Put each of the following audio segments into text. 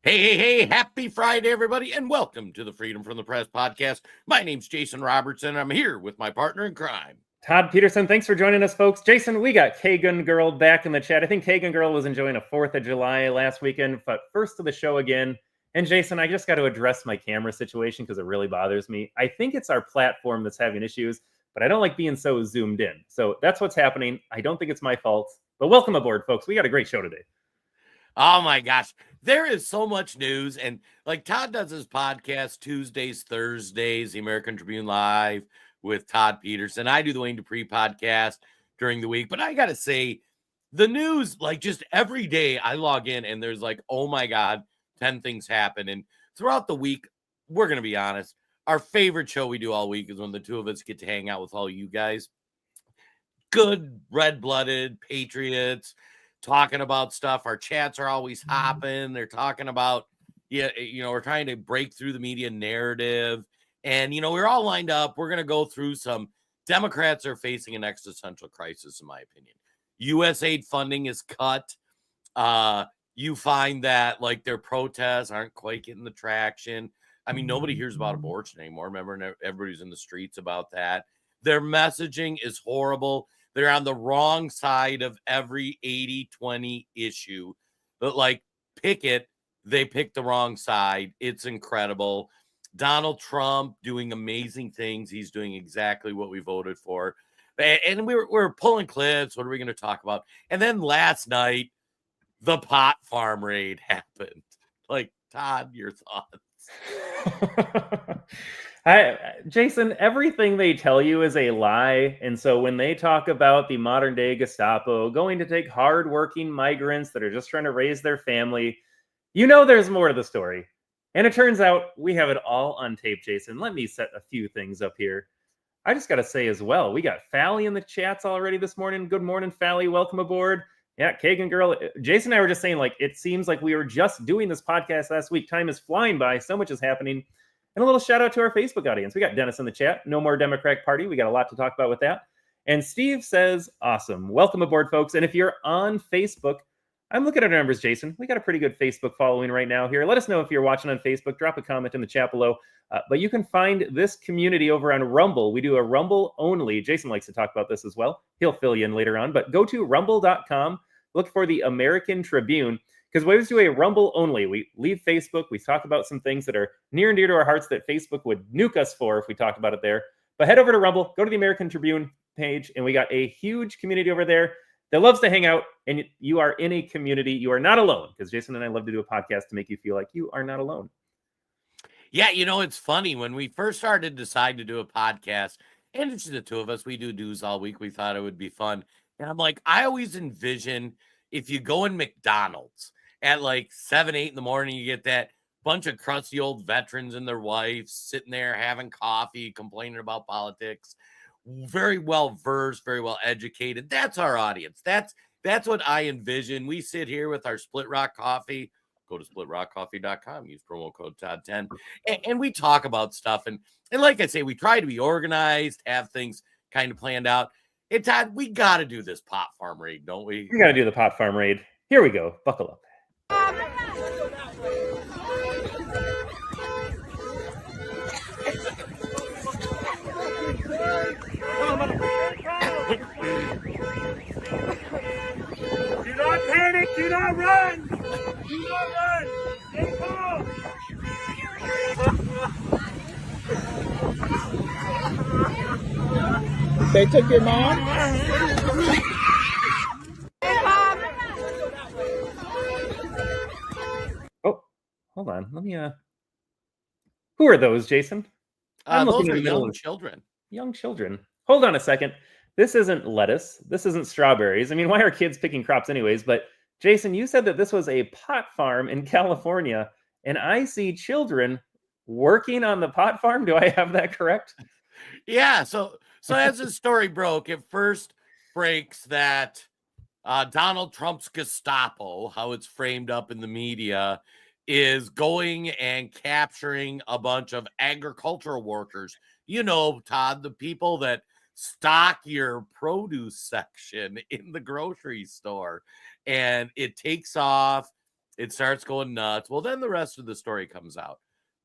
Hey, happy Friday, everybody, and welcome to the Freedom from the Press podcast. My name's Jason Robertson, and I'm here with my partner in crime, Todd Peterson. Thanks for joining us, folks. Jason, we got Kagan Girl back in the chat. I think Kagan Girl was enjoying a 4th of July last weekend, but first to the show again. And Jason, I just got to address my camera situation because it really bothers me. I think it's our platform that's having issues, but I don't like being so zoomed in. So that's what's happening. I don't think it's my fault, but welcome aboard, folks. We got a great show today. Oh my gosh, there is so much news. And like Todd does his podcast Tuesdays, Thursdays, the American Tribune Live with Todd Peterson. I do the Wayne Dupree podcast during the week. But I got to say, the news, like just every day I log in and there's like, oh my God, 10 things happen. And throughout the week, we're going to be honest, our favorite show we do all week is when the two of us get to hang out with all you guys. Good, red-blooded patriots talking about stuff. Our chats are always hopping. They're talking about, we're trying to break through the media narrative. And, we're all lined up. We're going to go through some. Democrats are facing an existential crisis, in my opinion. U.S. aid funding is cut. You find that, like, their protests aren't quite getting the traction. I mean, nobody hears about abortion anymore. Remember, everybody's in the streets about that. Their messaging is horrible. They're on the wrong side of every 80-20 issue. But like Pickett, they picked the wrong side. It's incredible. Donald Trump doing amazing things. He's doing exactly what we voted for. And we're pulling clips. What are we going to talk about? And then last night, the pot farm raid happened. Like, Todd, your thoughts? Jason, everything they tell you is a lie. And so when they talk about the modern day Gestapo going to take hardworking migrants that are just trying to raise their family, there's more to the story. And it turns out we have it all on tape, Jason. Let me set a few things up here. I just got to say as well, we got Fally in the chats already this morning. Good morning, Fally. Welcome aboard. Yeah, Kagan Girl. Jason and I were just saying, like, it seems like we were just doing this podcast last week. Time is flying by. So much is happening. And a little shout out to our Facebook audience. We got Dennis in the chat. No more Democratic Party. We got a lot to talk about with that. And Steve says, awesome. Welcome aboard, folks. And if you're on Facebook, I'm looking at our numbers, Jason. We got a pretty good Facebook following right now here. Let us know if you're watching on Facebook. Drop a comment in the chat below. But you can find this community over on Rumble. We do a Rumble only. Jason likes to talk about this as well. He'll fill you in later on. But go to rumble.com. Look for the American Tribune. Because we always do a Rumble only. We leave Facebook. We talk about some things that are near and dear to our hearts that Facebook would nuke us for if we talked about it there. But head over to Rumble, go to the American Tribune page, and we got a huge community over there that loves to hang out. And you are in a community. You are not alone. Because Jason and I love to do a podcast to make you feel like you are not alone. Yeah, it's funny. When we first started to decide to do a podcast, and it's the two of us, we do news all week. We thought it would be fun. And I'm like, I always envision if you go in McDonald's at like 7, 8 in the morning, you get that bunch of crusty old veterans and their wives sitting there having coffee, complaining about politics, very well versed, very well educated. That's our audience. That's what I envision. We sit here with our Split Rock coffee. Go to splitrockcoffee.com, use promo code Todd10, and we talk about stuff. And like I say, we try to be organized, have things kind of planned out. Hey, Todd, we got to do this pot farm raid, don't we? We got to do the pot farm raid. Here we go. Buckle up. Do not panic. Do not run. Do not run. Stay calm. They took your mom? Oh, hold on. Let me, who are those, Jason? Those are young children. Young children. Hold on a second. This isn't lettuce. This isn't strawberries. I mean, why are kids picking crops anyways? But Jason, you said that this was a pot farm in California, and I see children working on the pot farm. Do I have that correct? Yeah. So as the story broke, it first breaks that Donald Trump's Gestapo, how it's framed up in the media, is going and capturing a bunch of agricultural workers. Todd, the people that stock your produce section in the grocery store. And it takes off. It starts going nuts. Well, then the rest of the story comes out.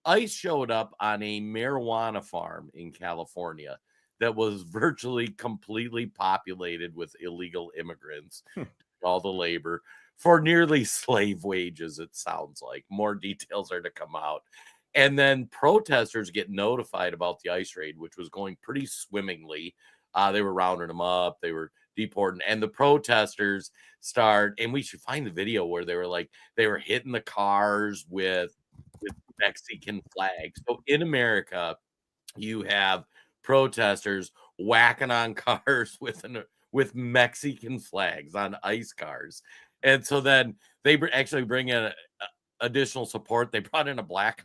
ICE showed up on a marijuana farm in California that was virtually completely populated with illegal immigrants, all the labor for nearly slave wages, it sounds like. More details are to come out. And then protesters get notified about the ICE raid, which was going pretty swimmingly. They were rounding them up, they were deporting, and the protesters start, and we should find the video where they were hitting the cars with Mexican flags. So in America, you have protesters whacking on cars with Mexican flags on ICE cars. And so then they actually bring in additional support. They brought in a Black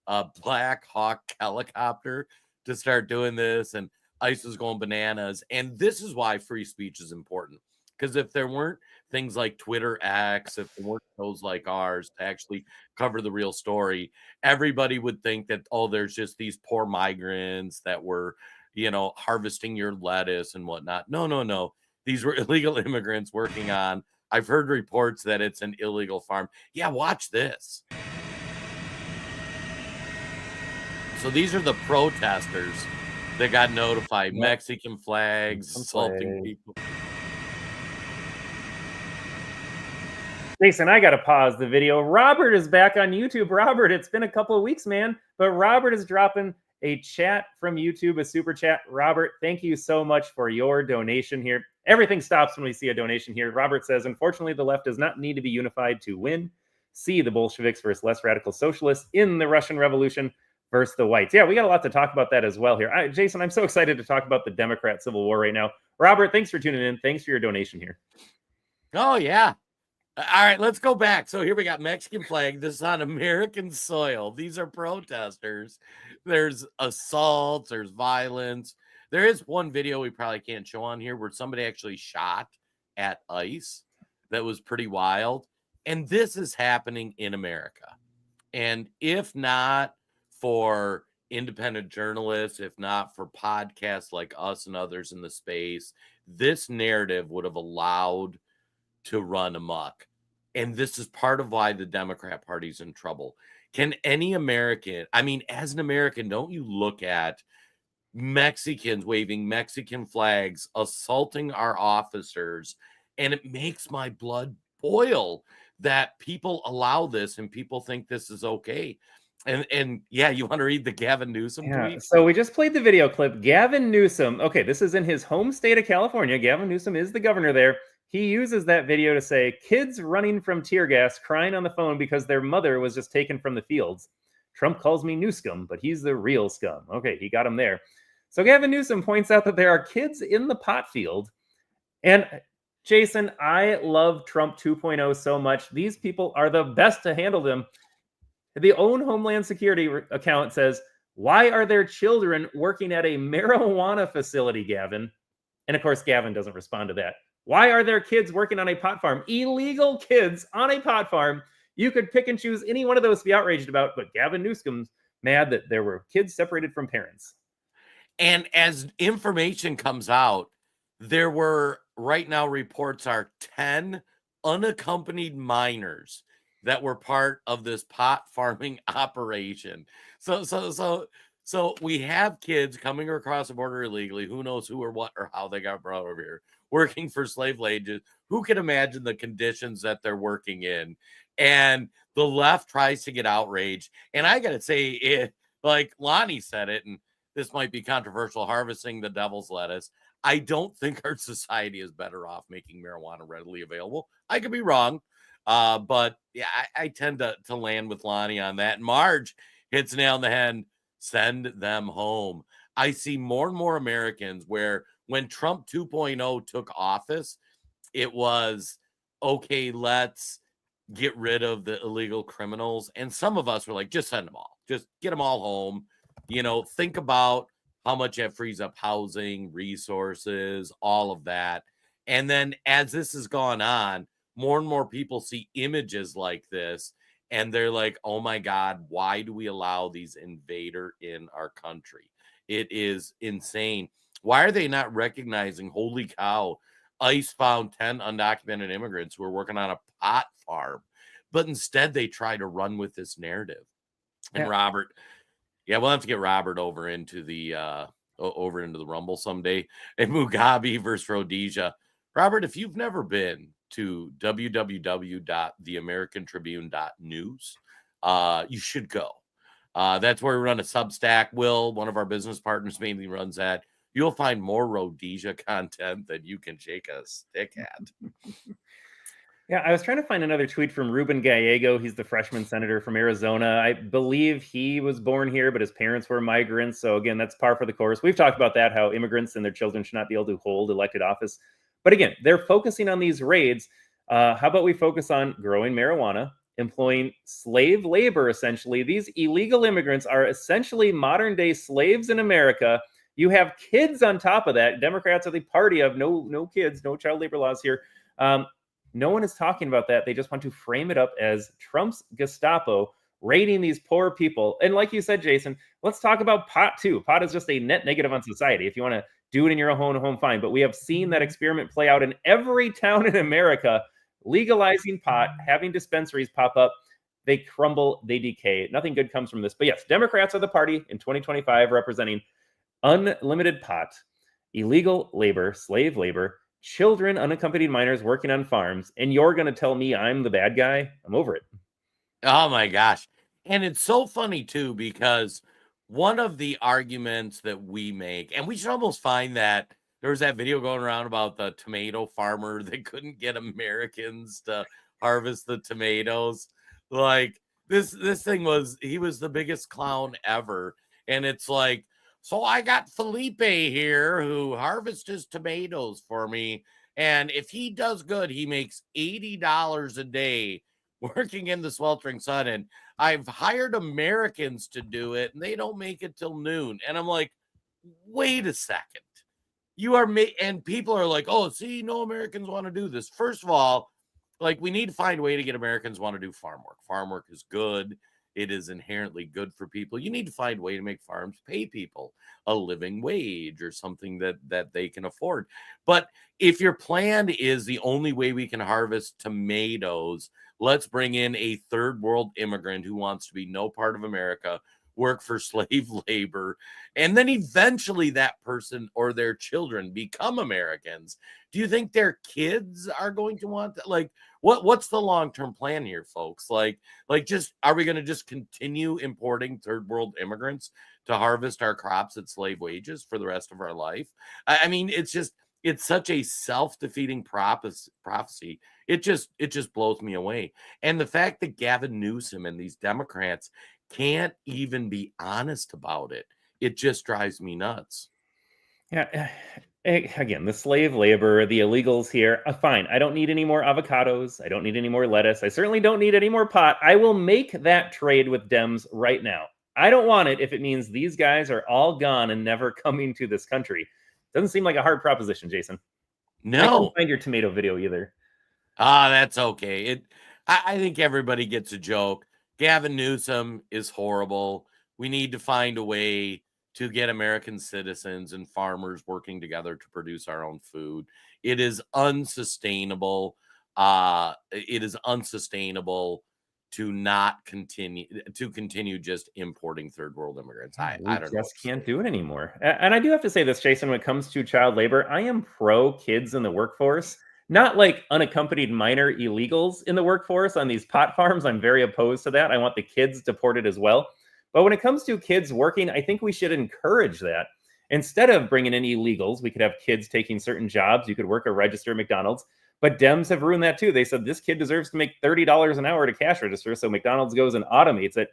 Hawk helicopter to start doing this, and ICE was going bananas. And this is why free speech is important. Because if there weren't things like Twitter X, if there weren't shows like ours to actually cover the real story, everybody would think that, oh, there's just these poor migrants that were, harvesting your lettuce and whatnot. No. These were illegal immigrants working on, I've heard reports that it's an illegal farm. Yeah, watch this. So these are the protesters that got notified. Yep. Mexican flags, assaulting people. Jason, I got to pause the video. Robert is back on YouTube. Robert, it's been a couple of weeks, man, but Robert is dropping a chat from YouTube, a super chat. Robert, thank you so much for your donation here. Everything stops when we see a donation here. Robert says, unfortunately, the left does not need to be unified to win. See the Bolsheviks versus less radical socialists in the Russian Revolution versus the whites. Yeah, we got a lot to talk about that as well here. Jason, I'm so excited to talk about the Democrat Civil War right now. Robert, thanks for tuning in. Thanks for your donation here. Oh, yeah. All right, let's go back. So here we got Mexican flag. This is on American soil. These are protesters. There's assaults. There's violence. There is one video we probably can't show on here where somebody actually shot at ICE. That was pretty wild. And this is happening in America. And if not for independent journalists, if not for podcasts like us and others in the space, this narrative would have allowed to run amok. And this is part of why the Democrat Party's in trouble. Can any American, as an American, don't you look at Mexicans waving Mexican flags, assaulting our officers, and it makes my blood boil that people allow this and people think this is okay. And yeah, you want to read the Gavin Newsom tweet? So we just played the video clip. Gavin Newsom, okay, this is in his home state of California. Gavin Newsom is the governor there. He uses that video to say, kids running from tear gas, crying on the phone because their mother was just taken from the fields. Trump calls me new scum, but he's the real scum. Okay, he got him there. So Gavin Newsom points out that there are kids in the pot field. And Jason, I love Trump 2.0 so much. These people are the best to handle them. The own Homeland Security account says, why are there children working at a marijuana facility, Gavin? And of course, Gavin doesn't respond to that. Why are there kids working on a pot farm? Illegal kids on a pot farm. You could pick and choose any one of those to be outraged about, but Gavin Newsom's mad that there were kids separated from parents. And as information comes out, there were right now reports are 10 unaccompanied minors that were part of this pot farming operation. So we have kids coming across the border illegally. Who knows who or what or how they got brought over here, working for slave wages. Who can imagine the conditions that they're working in? And the left tries to get outraged. And I got to say, like Lonnie said it, and this might be controversial, harvesting the devil's lettuce. I don't think our society is better off making marijuana readily available. I could be wrong. But yeah, I tend to land with Lonnie on that. And Marge hits nail on the head. Send them home. I see more and more Americans where when Trump 2.0 took office, it was, okay, let's get rid of the illegal criminals. And some of us were like, just send them all. Just get them all home. Think about how much that frees up housing, resources, all of that. And then as this has gone on, more and more people see images like this and they're like, oh my God, why do we allow these invader in our country? It is insane. Why are they not recognizing, holy cow, ICE found 10 undocumented immigrants who were working on a pot farm. but instead they try to run with this narrative. And Yeah. Robert, yeah, we'll have to get Robert over into the Rumble someday. And Mugabe versus Rhodesia. Robert, if you've never been to www.theamericantribune.news, you should go. That's where we run a Substack. Will, one of our business partners, mainly runs that. You'll find more Rhodesia content than you can shake a stick at. Yeah, I was trying to find another tweet from Ruben Gallego. He's the freshman senator from Arizona. I believe he was born here, but his parents were migrants. So again, that's par for the course. We've talked about that, how immigrants and their children should not be able to hold elected office. But again, they're focusing on these raids. How about we focus on growing marijuana, employing slave labor, essentially? These illegal immigrants are essentially modern day slaves in America. You have kids on top of that. Democrats are the party of no kids, no child labor laws here. No one is talking about that. They just want to frame it up as Trump's Gestapo raiding these poor people. And like you said, Jason, let's talk about pot too. Pot is just a net negative on society. If you want to do it in your own home, fine. But we have seen that experiment play out in every town in America, legalizing pot, having dispensaries pop up. They crumble, they decay. Nothing good comes from this. But yes, Democrats are the party in 2025 representing unlimited pot, illegal labor, slave labor, children, unaccompanied minors working on farms, and you're going to tell me I'm the bad guy? I'm over it. Oh my gosh. And it's so funny too, because one of the arguments that we make, and we should almost find that there was that video going around about the tomato farmer that couldn't get Americans to harvest the tomatoes. Like this thing was, he was the biggest clown ever. And it's like, so I got Felipe here who harvests his tomatoes for me. And if he does good, he makes $80 a day working in the sweltering sun. And I've hired Americans to do it, and they don't make it till noon. And I'm like, wait a second. You are and people are like, oh, see, no Americans want to do this. First of all, like, we need to find a way to get Americans want to do farm work. Farm work is good. It is inherently good for people. You need to find a way to make farms pay people a living wage or something that they can afford. But if your plan is the only way we can harvest tomatoes, let's bring in a third world immigrant who wants to be no part of America, work for slave labor, and then eventually that person or their children become Americans. Do you think their kids are going to want that? Like, what's the long-term plan here, folks? Like just, are we going to just continue importing third world immigrants to harvest our crops at slave wages for the rest of our life? I mean, it's such a self-defeating prophecy. It just blows me away. And the fact that Gavin Newsom and these Democrats can't even be honest about it, it just drives me nuts. Yeah. Again, the slave labor, the illegals here, fine. I don't need any more avocados. I don't need any more lettuce. I certainly don't need any more pot. I will make that trade with Dems right now. I don't want it if it means these guys are all gone and never coming to this country. Doesn't seem like a hard proposition, Jason. I No. can't find your tomato video either. That's okay. I think everybody gets a joke. Gavin Newsom is horrible. We need to find a way to get American citizens and farmers working together to produce our own food. It is unsustainable. It is unsustainable to not continue just importing third world immigrants. I don't know. Just can't do it anymore. And I do have to say this, Jason, when it comes to child labor, I am pro kids in the workforce, not like unaccompanied minor illegals in the workforce on these pot farms. I'm very opposed to that. I want the kids deported as well. But when it comes to kids working, I think we should encourage that. Instead of bringing in illegals, we could have kids taking certain jobs. You could work a register at McDonald's. But Dems have ruined that too. They said this kid deserves to make $30 an hour to cash register. So McDonald's goes and automates it.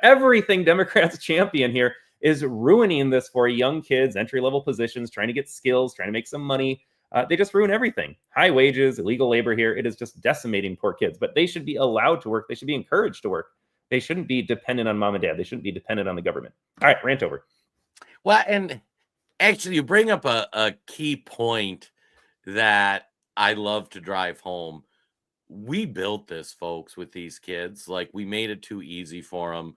Everything Democrats champion here is ruining this for young kids, entry-level positions, trying to get skills, trying to make some money. They just ruin everything. High wages, illegal labor here. It is just decimating poor kids. But they should be allowed to work. They should be encouraged to work. They shouldn't be dependent on mom and dad. They shouldn't be dependent on the government. All right, rant over. Well, and actually, you bring up a key point that I love to drive home. We built this, folks, with these kids. Like, we made it too easy for them.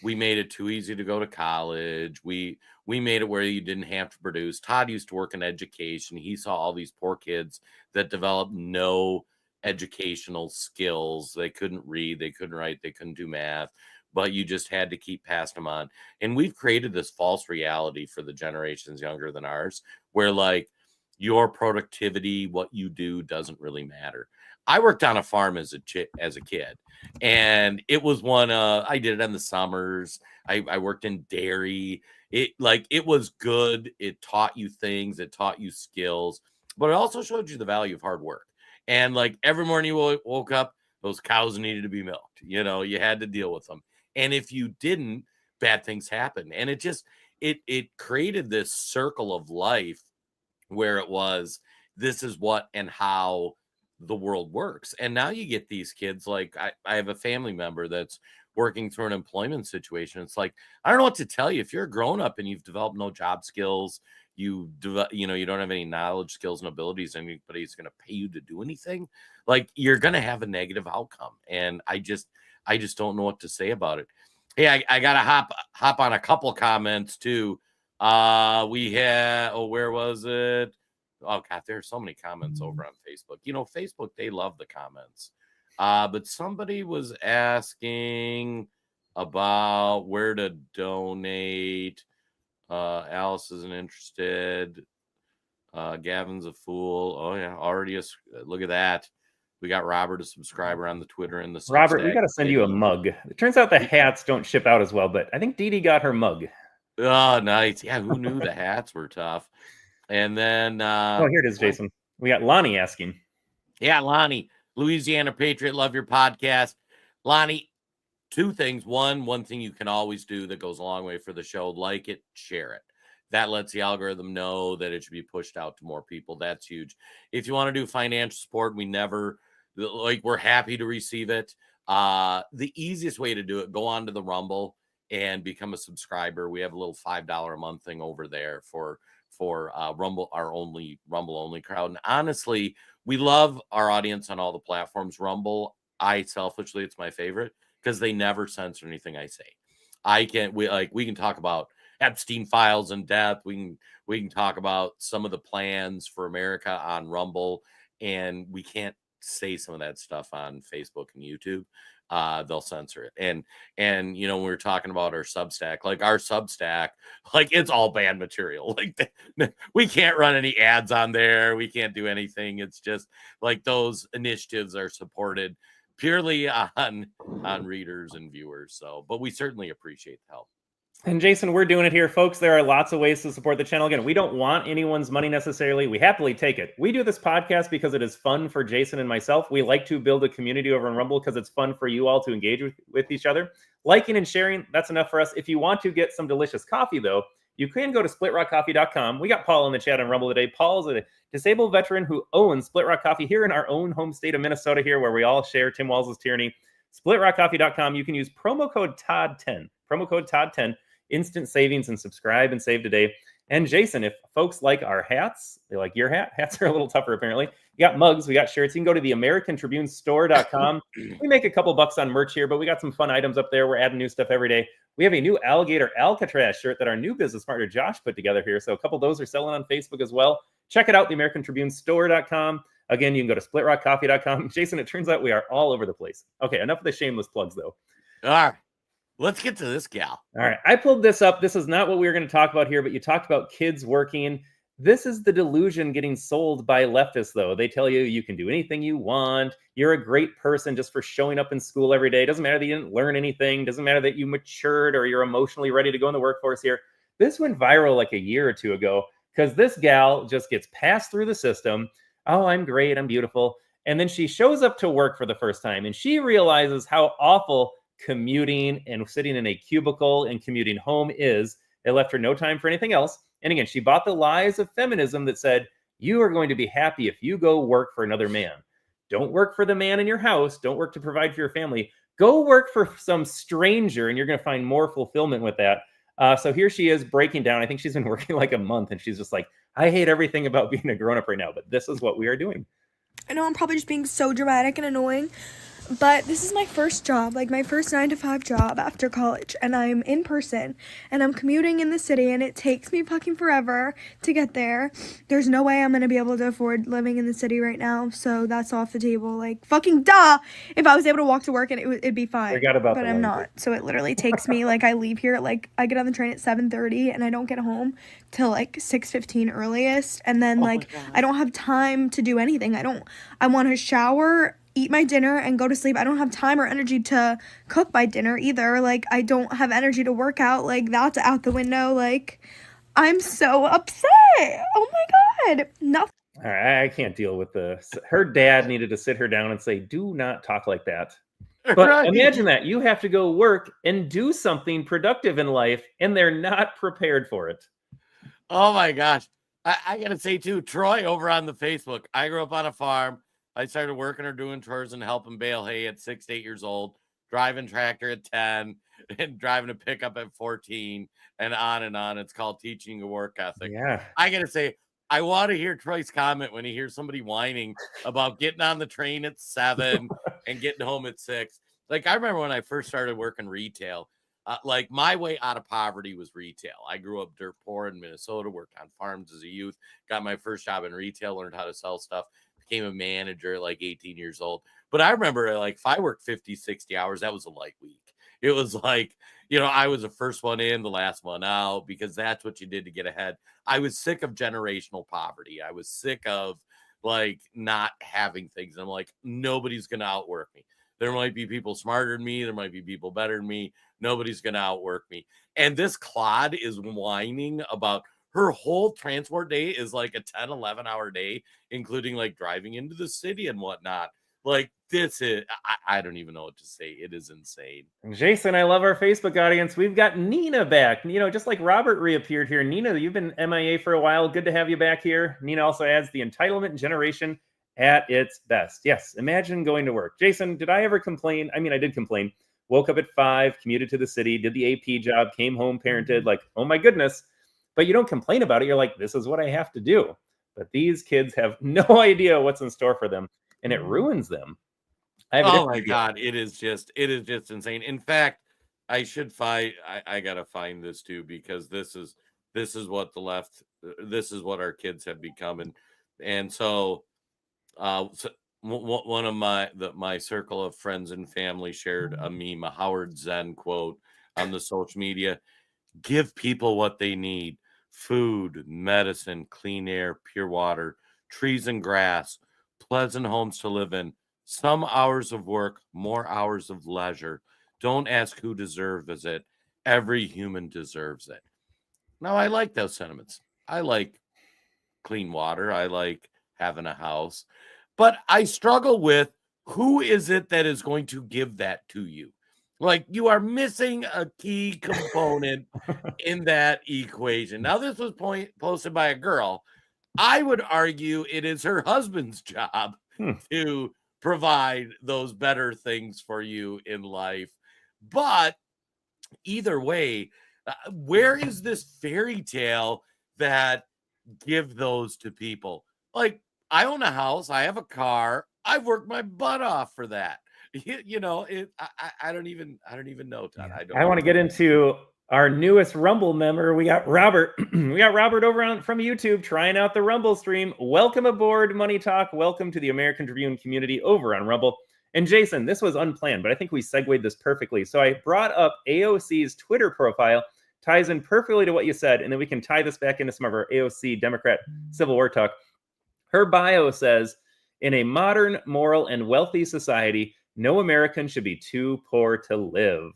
We made it too easy to go to college. We made it where you didn't have to produce. Todd used to work in education. He saw all these poor kids that developed no educational skills. They couldn't read, they couldn't write, they couldn't do math, but you just had to keep passing them on. And we've created this false reality for the generations younger than ours, where like your productivity, what you do, doesn't really matter. I worked on a farm as a kid, and it was one. I did it in the summers. I worked in dairy. It was good. It taught you things. It taught you skills, but it also showed you the value of hard work. And like every morning you woke up, those cows needed to be milked. You know, you had to deal with them. And if you didn't, bad things happened. And it created this circle of life where it was, this is what and how the world works. And now you get these kids, like I have a family member that's working through an employment situation. It's like, I don't know what to tell you. If you're a grown up and you've developed no job skills, you don't have any knowledge, skills, and abilities, anybody's going to pay you to do anything, like you're going to have a negative outcome. And I just don't know what to say about it. Hey, I got to hop on a couple comments too. We had, where was it? Oh God, there's so many comments over on Facebook. You know, Facebook, they love the comments. But somebody was asking about where to donate. Alice isn't interested. Gavin's a fool. Oh yeah, already look at that. We got Robert, a subscriber on the Twitter and the Robert, we got to send you a mug. It turns out the hats don't ship out as well, but I think Dee Dee got her mug. Oh, nice. Yeah, who knew the hats were tough? And then here it is, Jason. We got Lonnie asking. Yeah, Lonnie, Louisiana Patriot, love your podcast. Lonnie, two things. One thing you can always do that goes a long way for the show, like it, share it. That lets the algorithm know that it should be pushed out to more people. That's huge. If you want to do financial support, we're happy to receive it. The easiest way to do it, go on to the Rumble and become a subscriber. We have a little $5 a month thing over there for Rumble, our Rumble only crowd. And honestly, we love our audience on all the platforms. Rumble, selfishly, it's my favorite because they never censor anything I say. We can talk about Epstein files in depth. We can talk about some of the plans for America on Rumble, and we can't say some of that stuff on Facebook and YouTube. They'll censor it. And we were talking about our Substack, it's all banned material. Like we can't run any ads on there. We can't do anything. It's just like those initiatives are supported purely on readers and viewers. So, but we certainly appreciate the help. And Jason, we're doing it here, folks. There are lots of ways to support the channel. Again, we don't want anyone's money necessarily. We happily take it. We do this podcast because it is fun for Jason and myself. We like to build a community over on Rumble because it's fun for you all to engage with each other. Liking and sharing, that's enough for us. If you want to get some delicious coffee, though, you can go to splitrockcoffee.com. We got Paul in the chat on Rumble today. Paul is a disabled veteran who owns Split Rock Coffee here in our own home state of Minnesota here, where we all share Tim Walz's tyranny. Splitrockcoffee.com. You can use promo code TOD10. Promo code TOD10. Instant savings, and subscribe and save today. And Jason, if folks like our hats, they like your hat. Hats are a little tougher, apparently. You got mugs, we got shirts. You can go to the AmericanTribuneStore.com. We make a couple bucks on merch here, but we got some fun items up there. We're adding new stuff every day. We have a new alligator Alcatraz shirt that our new business partner Josh put together here. So a couple of those are selling on Facebook as well. Check it out, the AmericanTribuneStore.com. Again, you can go to SplitRockCoffee.com. Jason, it turns out we are all over the place. Okay, enough of the shameless plugs, though. All right. Let's get to this gal. All right. I pulled this up. This is not what we were going to talk about here, but you talked about kids working. This is the delusion getting sold by leftists, though. They tell you can do anything you want. You're a great person just for showing up in school every day. It doesn't matter that you didn't learn anything. It doesn't matter that you matured or you're emotionally ready to go in the workforce here. This went viral like a year or two ago because this gal just gets passed through the system. Oh, I'm great. I'm beautiful. And then she shows up to work for the first time and she realizes how awful commuting and sitting in a cubicle and commuting home is. It left her no time for anything else. And again, she bought the lies of feminism that said, you are going to be happy if you go work for another man. Don't work for the man in your house. Don't work to provide for your family. Go work for some stranger and you're going to find more fulfillment with that. So here she is breaking down. I think she's been working like a month and she's just like, I hate everything about being a grown-up right now, but this is what we are doing. I know I'm probably just being so dramatic and annoying, But this is my first job, like my first 9 to 5 job after college, and I'm in person, and I'm commuting in the city, and it takes me fucking forever to get there. There's no way I'm gonna be able to afford living in the city right now, so that's off the table. Like, fucking duh! If I was able to walk to work, and it'd be fine. Forgot about but the I'm language. not. So it literally takes me, like, I leave here, like, I get on the train at 7:30, and I don't get home till, like, 6:15 earliest, and then, like, I don't have time to do anything. I want to shower, eat my dinner, and go to sleep. I don't have time or energy to cook my dinner either. Like, I don't have energy to work out. Like, that's out the window. Like, I'm so upset. Oh my God. Nothing. All right, I can't deal with this. Her dad needed to sit her down and say, do not talk like that. But Right. imagine that. You have to go work and do something productive in life, and they're not prepared for it. Oh my gosh. I gotta say too, Troy over on the Facebook. I grew up on a farm. I started working or doing chores and helping bale hay at 6 to 8 years old, driving tractor at 10, and driving a pickup at 14, and on and on. It's called teaching a work ethic. Yeah. I gotta say, I want to hear Troy's comment when he hears somebody whining about getting on the train at 7 and getting home at 6. Like, I remember when I first started working retail, like my way out of poverty was retail. I grew up dirt poor in Minnesota, worked on farms as a youth, got my first job in retail, learned how to sell stuff, became a manager at like 18 years old. But I remember, like, if I worked 50, 60 hours, that was a light week. It was like, I was the first one in, the last one out, because that's what you did to get ahead. I was sick of generational poverty. I was sick of, like, not having things. I'm like, nobody's going to outwork me. There might be people smarter than me. There might be people better than me. Nobody's going to outwork me. And this clod is whining about her whole transport day is like a 10, 11-hour day, including like driving into the city and whatnot. Like, this is, I don't even know what to say. It is insane. Jason, I love our Facebook audience. We've got Nina back. Just like Robert reappeared here. Nina, you've been MIA for a while. Good to have you back here. Nina also adds the entitlement generation at its best. Yes, imagine going to work. Jason, did I ever complain? I mean, I did complain. Woke up at 5, commuted to the city, did the AP job, came home, parented, like, oh my goodness. But you don't complain about it. You're like, this is what I have to do. But these kids have no idea what's in store for them, and it ruins them. Oh my God, it is just insane. In fact, I should find I gotta find this too, because this is what the left, this is what our kids have become. And so one of my circle of friends and family shared a meme, a Howard Zen quote on the social media: give people what they need: food, medicine, clean air, pure water, trees and grass, pleasant homes to live in, some hours of work, more hours of leisure. Don't ask who deserves it. Every human deserves it. Now, I like those sentiments. I like clean water. I like having a house. But I struggle with, who is it that is going to give that to you? Like, you are missing a key component in that equation. Now, this was posted by a girl. I would argue it is her husband's job to provide those better things for you in life. But either way, where is this fairy tale that give those to people? Like, I own a house, I have a car, I've worked my butt off for that. I don't even know, Todd. I want to get into our newest Rumble member. We got Robert. We got Robert over from YouTube trying out the Rumble stream. Welcome aboard, Money Talk. Welcome to the American Tribune community over on Rumble. And Jason, this was unplanned, but I think we segued this perfectly. So I brought up AOC's Twitter profile, ties in perfectly to what you said, and then we can tie this back into some of our AOC Democrat Civil War talk. Her bio says, in a modern, moral, and wealthy society, no American should be too poor to live.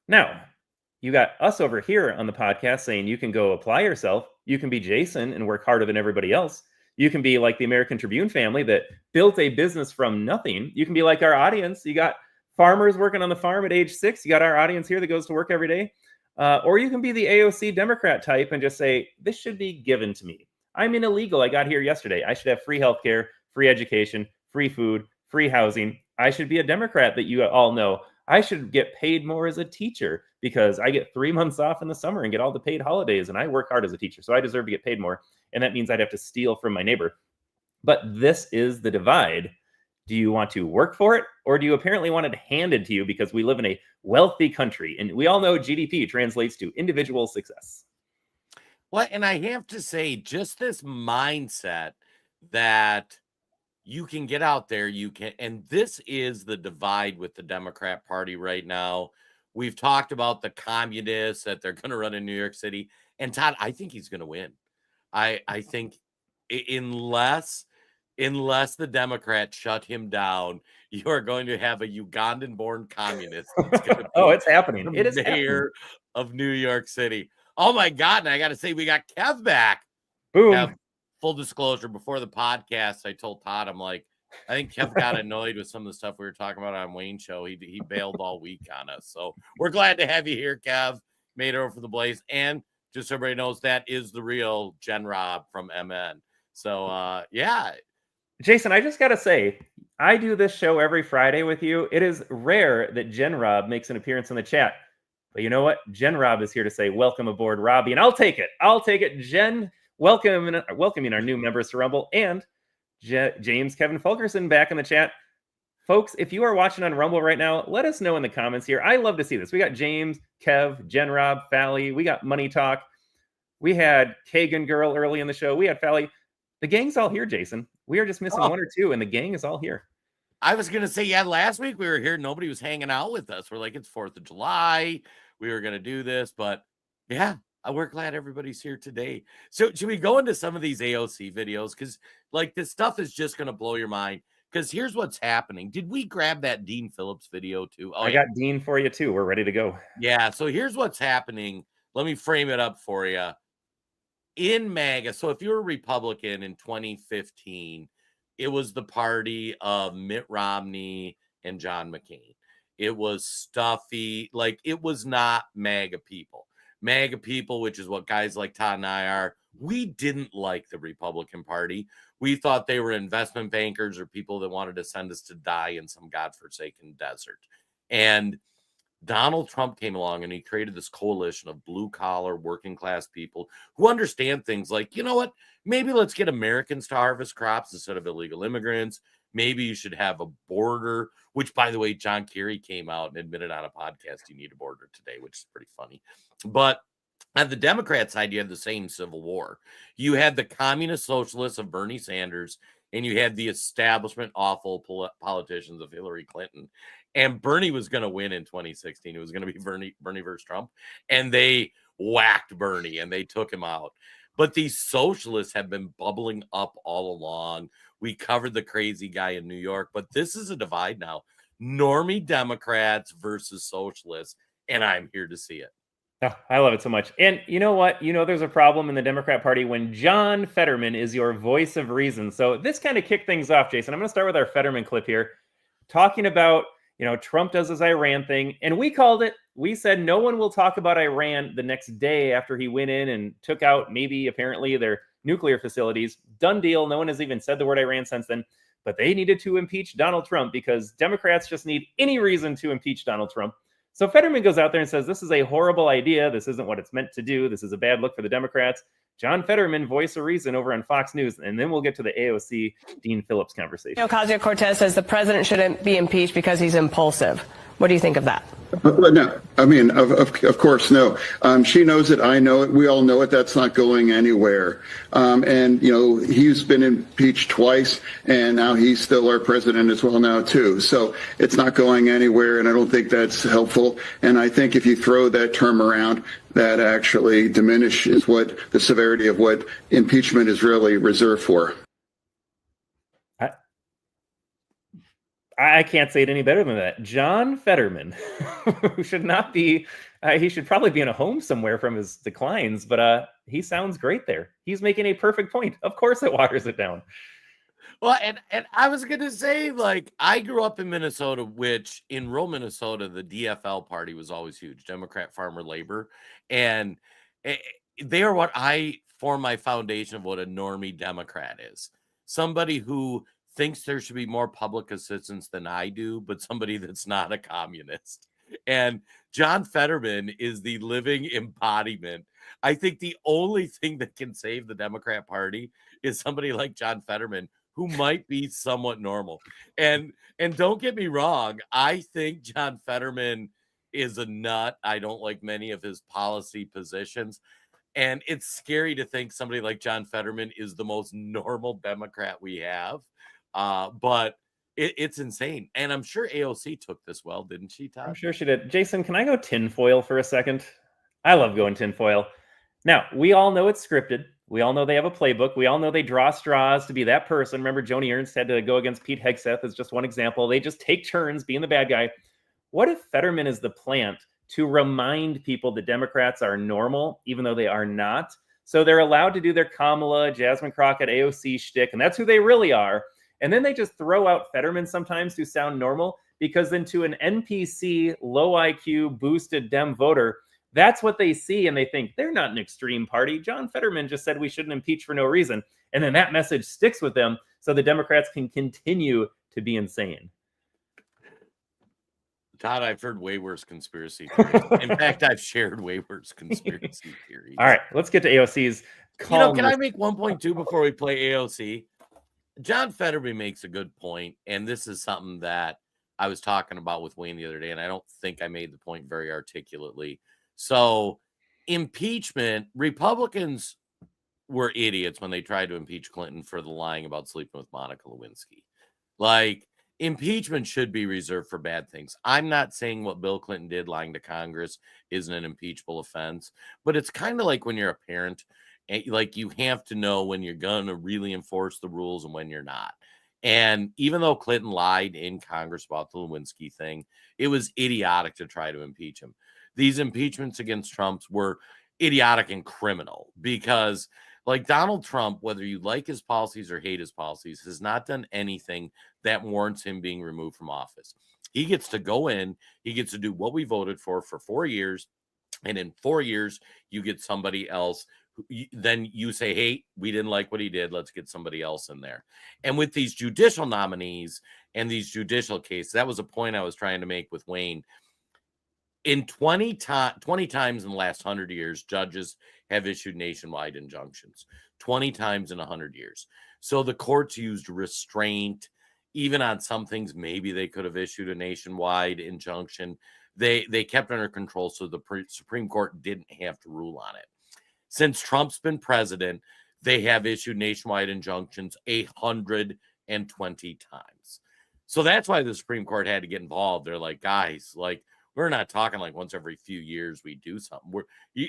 Now, you got us over here on the podcast saying you can go apply yourself. You can be Jason and work harder than everybody else. You can be like the American Tribune family that built a business from nothing. You can be like our audience. You got farmers working on the farm at age 6. You got our audience here that goes to work every day. Or you can be the AOC Democrat type and just say, this should be given to me. I'm an illegal. I got here yesterday. I should have free healthcare, free education, free food, free housing. I should be a Democrat that you all know. I should get paid more as a teacher because I get 3 months off in the summer and get all the paid holidays, and I work hard as a teacher, so I deserve to get paid more. And that means I'd have to steal from my neighbor. But this is the divide. Do you want to work for it, or do you apparently want it handed to you because we live in a wealthy country? And we all know GDP translates to individual success. Well, and I have to say, just this mindset that you can get out there, you can, and this is the divide with the Democrat Party right now. We've talked about the communists that they're going to run in New York City, and Todd, I think he's going to win. I think unless the Democrats shut him down, you are going to have a Ugandan-born communist that's going to Oh, be it's happening. the It is happening. mayor of New York City. Oh my God! And I got to say, we got Kev back. Boom. Kev, full disclosure, before the podcast, I told Todd, I'm like, I think Kev got annoyed with some of the stuff we were talking about on Wayne's show. He bailed all week on us. So we're glad to have you here, Kev. Made it over for the Blaze. And just so everybody knows, that is the real Jen Rob from MN. So, yeah. Jason, I just got to say, I do this show every Friday with you. It is rare that Jen Rob makes an appearance in the chat. But you know what? Jen Rob is here to say, welcome aboard, Robbie. And I'll take it. I'll take it. Jen, welcoming our new members to Rumble. And James Kevin Fulkerson back in the chat. Folks, if you are watching on Rumble right now, let us know in the comments here. I love to see this. We got James, Kev, Jen Rob, Fally. We got Money Talk. We had Kagan Girl early in the show. We had Fally. The gang's all here, Jason. We are just missing one or two, and the gang is all here. I was going to say, yeah, last week we were here. Nobody was hanging out with us. We're like, it's 4th of July. We were going to do this, but yeah, we're glad everybody's here today. So should we go into some of these AOC videos? Because like this stuff is just going to blow your mind. Because here's what's happening. Did we grab that Dean Phillips video too? Oh, I got Dean for you too. We're ready to go. Yeah. So here's what's happening. Let me frame it up for you. In MAGA, so if you're a Republican in 2015, it was the party of Mitt Romney and John McCain. It was stuffy, like it was not MAGA people. MAGA people, which is what guys like Todd and I are, we didn't like the Republican Party. We thought they were investment bankers or people that wanted to send us to die in some godforsaken desert. And Donald Trump came along and he created this coalition of blue collar working class people who understand things like, you know what, maybe let's get Americans to harvest crops instead of illegal immigrants. Maybe you should have a border, which, by the way, John Kerry came out and admitted on a podcast you need a border today, which is pretty funny. But on the Democrat side, you had the same civil war. You had the communist socialists of Bernie Sanders, and you had the establishment awful politicians of Hillary Clinton. And Bernie was going to win in 2016. It was going to be Bernie versus Trump. And they whacked Bernie and they took him out. But these socialists have been bubbling up all along. We covered the crazy guy in New York, but this is a divide now. Normie Democrats versus socialists. And I'm here to see it. Oh, I love it so much. And you know what? You know, there's a problem in the Democrat Party when John Fetterman is your voice of reason. So this kind of kicked things off, Jason. I'm going to start with our Fetterman clip here, talking about, you know, Trump does his Iran thing. And we called it. We said no one will talk about Iran the next day after he went in and took out apparently their nuclear facilities. Done deal. No one has even said the word Iran since then. But they needed to impeach Donald Trump because Democrats just need any reason to impeach Donald Trump. So Fetterman goes out there and says, this is a horrible idea. This isn't what it's meant to do. This is a bad look for the Democrats. John Fetterman, voice of reason over on Fox News. And then we'll get to the AOC Dean Phillips conversation. Ocasio-Cortez says the president shouldn't be impeached because he's impulsive. What do you think of that? No, I mean, of course, no. She knows it. I know it. We all know it. That's not going anywhere. And, you know, he's been impeached twice, and now he's still our president as well now, too. So it's not going anywhere, and I don't think that's helpful. And I think if you throw that term around, that actually diminishes what the severity of what impeachment is really reserved for. I can't say it any better than that. John Fetterman, who should not be, he should probably be in a home somewhere from his declines, but he sounds great there. He's making a perfect point. Of course it waters it down. Well, and I was going to say, like, I grew up in Minnesota, which in rural Minnesota, the DFL party was always huge, Democrat Farmer Labor. And they are what I form my foundation of what a normie Democrat is. Somebody who thinks there should be more public assistance than I do, but somebody that's not a communist. And John Fetterman is the living embodiment. I think the only thing that can save the Democrat Party is somebody like John Fetterman, who might be somewhat normal. And don't get me wrong, I think John Fetterman is a nut. I don't like many of his policy positions. And it's scary to think somebody like John Fetterman is the most normal Democrat we have. But it's insane. And I'm sure AOC took this well, didn't she, Todd? I'm sure she did. Jason, can I go tinfoil for a second? I love going tinfoil. Now, we all know it's scripted. We all know they have a playbook. We all know they draw straws to be that person. Remember, Joni Ernst had to go against Pete Hegseth as just one example. They just take turns being the bad guy. What if Fetterman is the plant to remind people the Democrats are normal, even though they are not? So they're allowed to do their Kamala, Jasmine Crockett, AOC shtick, and that's who they really are. And then they just throw out Fetterman sometimes to sound normal, because then to an NPC, low IQ, boosted Dem voter, that's what they see, and they think they're not an extreme party. John Fetterman just said we shouldn't impeach for no reason. And then that message sticks with them, so the Democrats can continue to be insane. Todd, I've heard way worse conspiracy theories. In fact, I've shared way worse conspiracy theories. All right, let's get to AOC's. Can I make 1.2 before we play AOC? John Fetterman makes a good point, and this is something that I was talking about with Wayne the other day, and I don't think I made the point very articulately. So, impeachment, Republicans were idiots when they tried to impeach Clinton for the lying about sleeping with Monica Lewinsky. Like, impeachment should be reserved for bad things. I'm not saying what Bill Clinton did, lying to Congress, isn't an impeachable offense, but it's kind of like when you're a parent, like you have to know when you're going to really enforce the rules and when you're not. And even though Clinton lied in Congress about the Lewinsky thing, it was idiotic to try to impeach him. These impeachments against Trump were idiotic and criminal because, like, Donald Trump, whether you like his policies or hate his policies, has not done anything that warrants him being removed from office. He gets to go in, he gets to do what we voted for 4 years, and in 4 years, you get somebody else. Then you say, hey, we didn't like what he did. Let's get somebody else in there. And with these judicial nominees and these judicial cases, that was a point I was trying to make with Wayne. In 20 times in the last 100 years, judges have issued nationwide injunctions, 20 times in 100 years. So the courts used restraint. Even on some things, maybe they could have issued a nationwide injunction. They kept under control, so the Supreme Court didn't have to rule on it. Since Trump's been president, they have issued nationwide injunctions 120 times. So that's why the Supreme Court had to get involved. They're like, guys, like, we're not talking like once every few years we do something. We're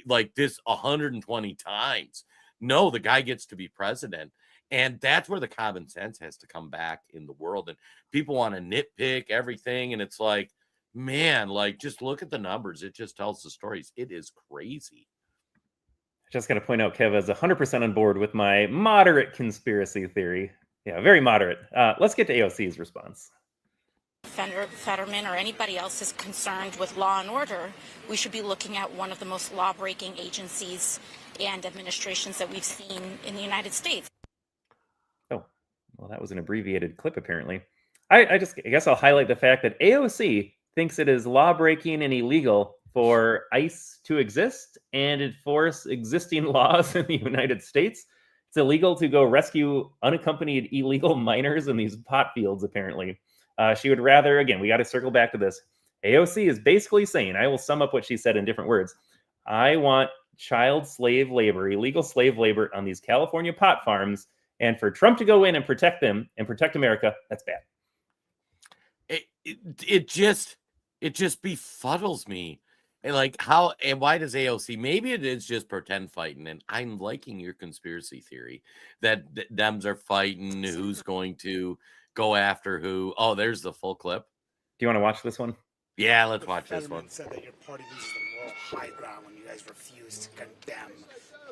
like this 120 times. No, the guy gets to be president. And that's where the common sense has to come back in the world. And people want to nitpick everything. And it's like, man, like, just look at the numbers. It just tells the stories. It is crazy. Just going to point out, Kev is 100% on board with my moderate conspiracy theory. Yeah, very moderate. Let's get to AOC's response. Fetterman or anybody else is concerned with law and order, we should be looking at one of the most law-breaking agencies and administrations that we've seen in the United States. Oh, well, that was an abbreviated clip, apparently. I guess I'll highlight the fact that AOC thinks it is law-breaking and illegal for ICE to exist and enforce existing laws in the United States. It's illegal to go rescue unaccompanied illegal minors in these pot fields, apparently. She would rather, again, we got to circle back to this. AOC is basically saying, I will sum up what she said in different words. I want child slave labor, illegal slave labor on these California pot farms. And for Trump to go in and protect them and protect America, that's bad. It just befuddles me. And like how and why does AOC? Maybe it is just pretend fighting. And I'm liking your conspiracy theory that Dems are fighting who's going to go after who. Oh, there's the full clip. Do you want to watch this one? Yeah, let's watch this one. Said that your party loses the moral high ground when you guys refuse to condemn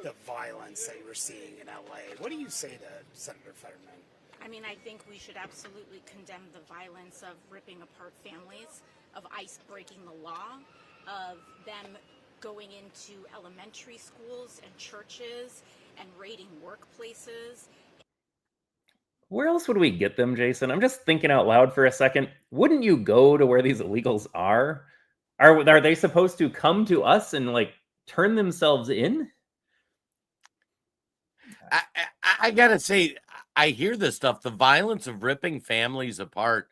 the violence that you were seeing in LA. What do you say to Senator Fetterman? I mean, I think we should absolutely condemn the violence of ripping apart families, of ICE breaking the law, of them going into elementary schools and churches and raiding workplaces. Where else would we get them, Jason? I'm just thinking out loud for a second. Wouldn't you go to where these illegals are? Are they supposed to come to us and like turn themselves in? I gotta say, I hear this stuff, the violence of ripping families apart.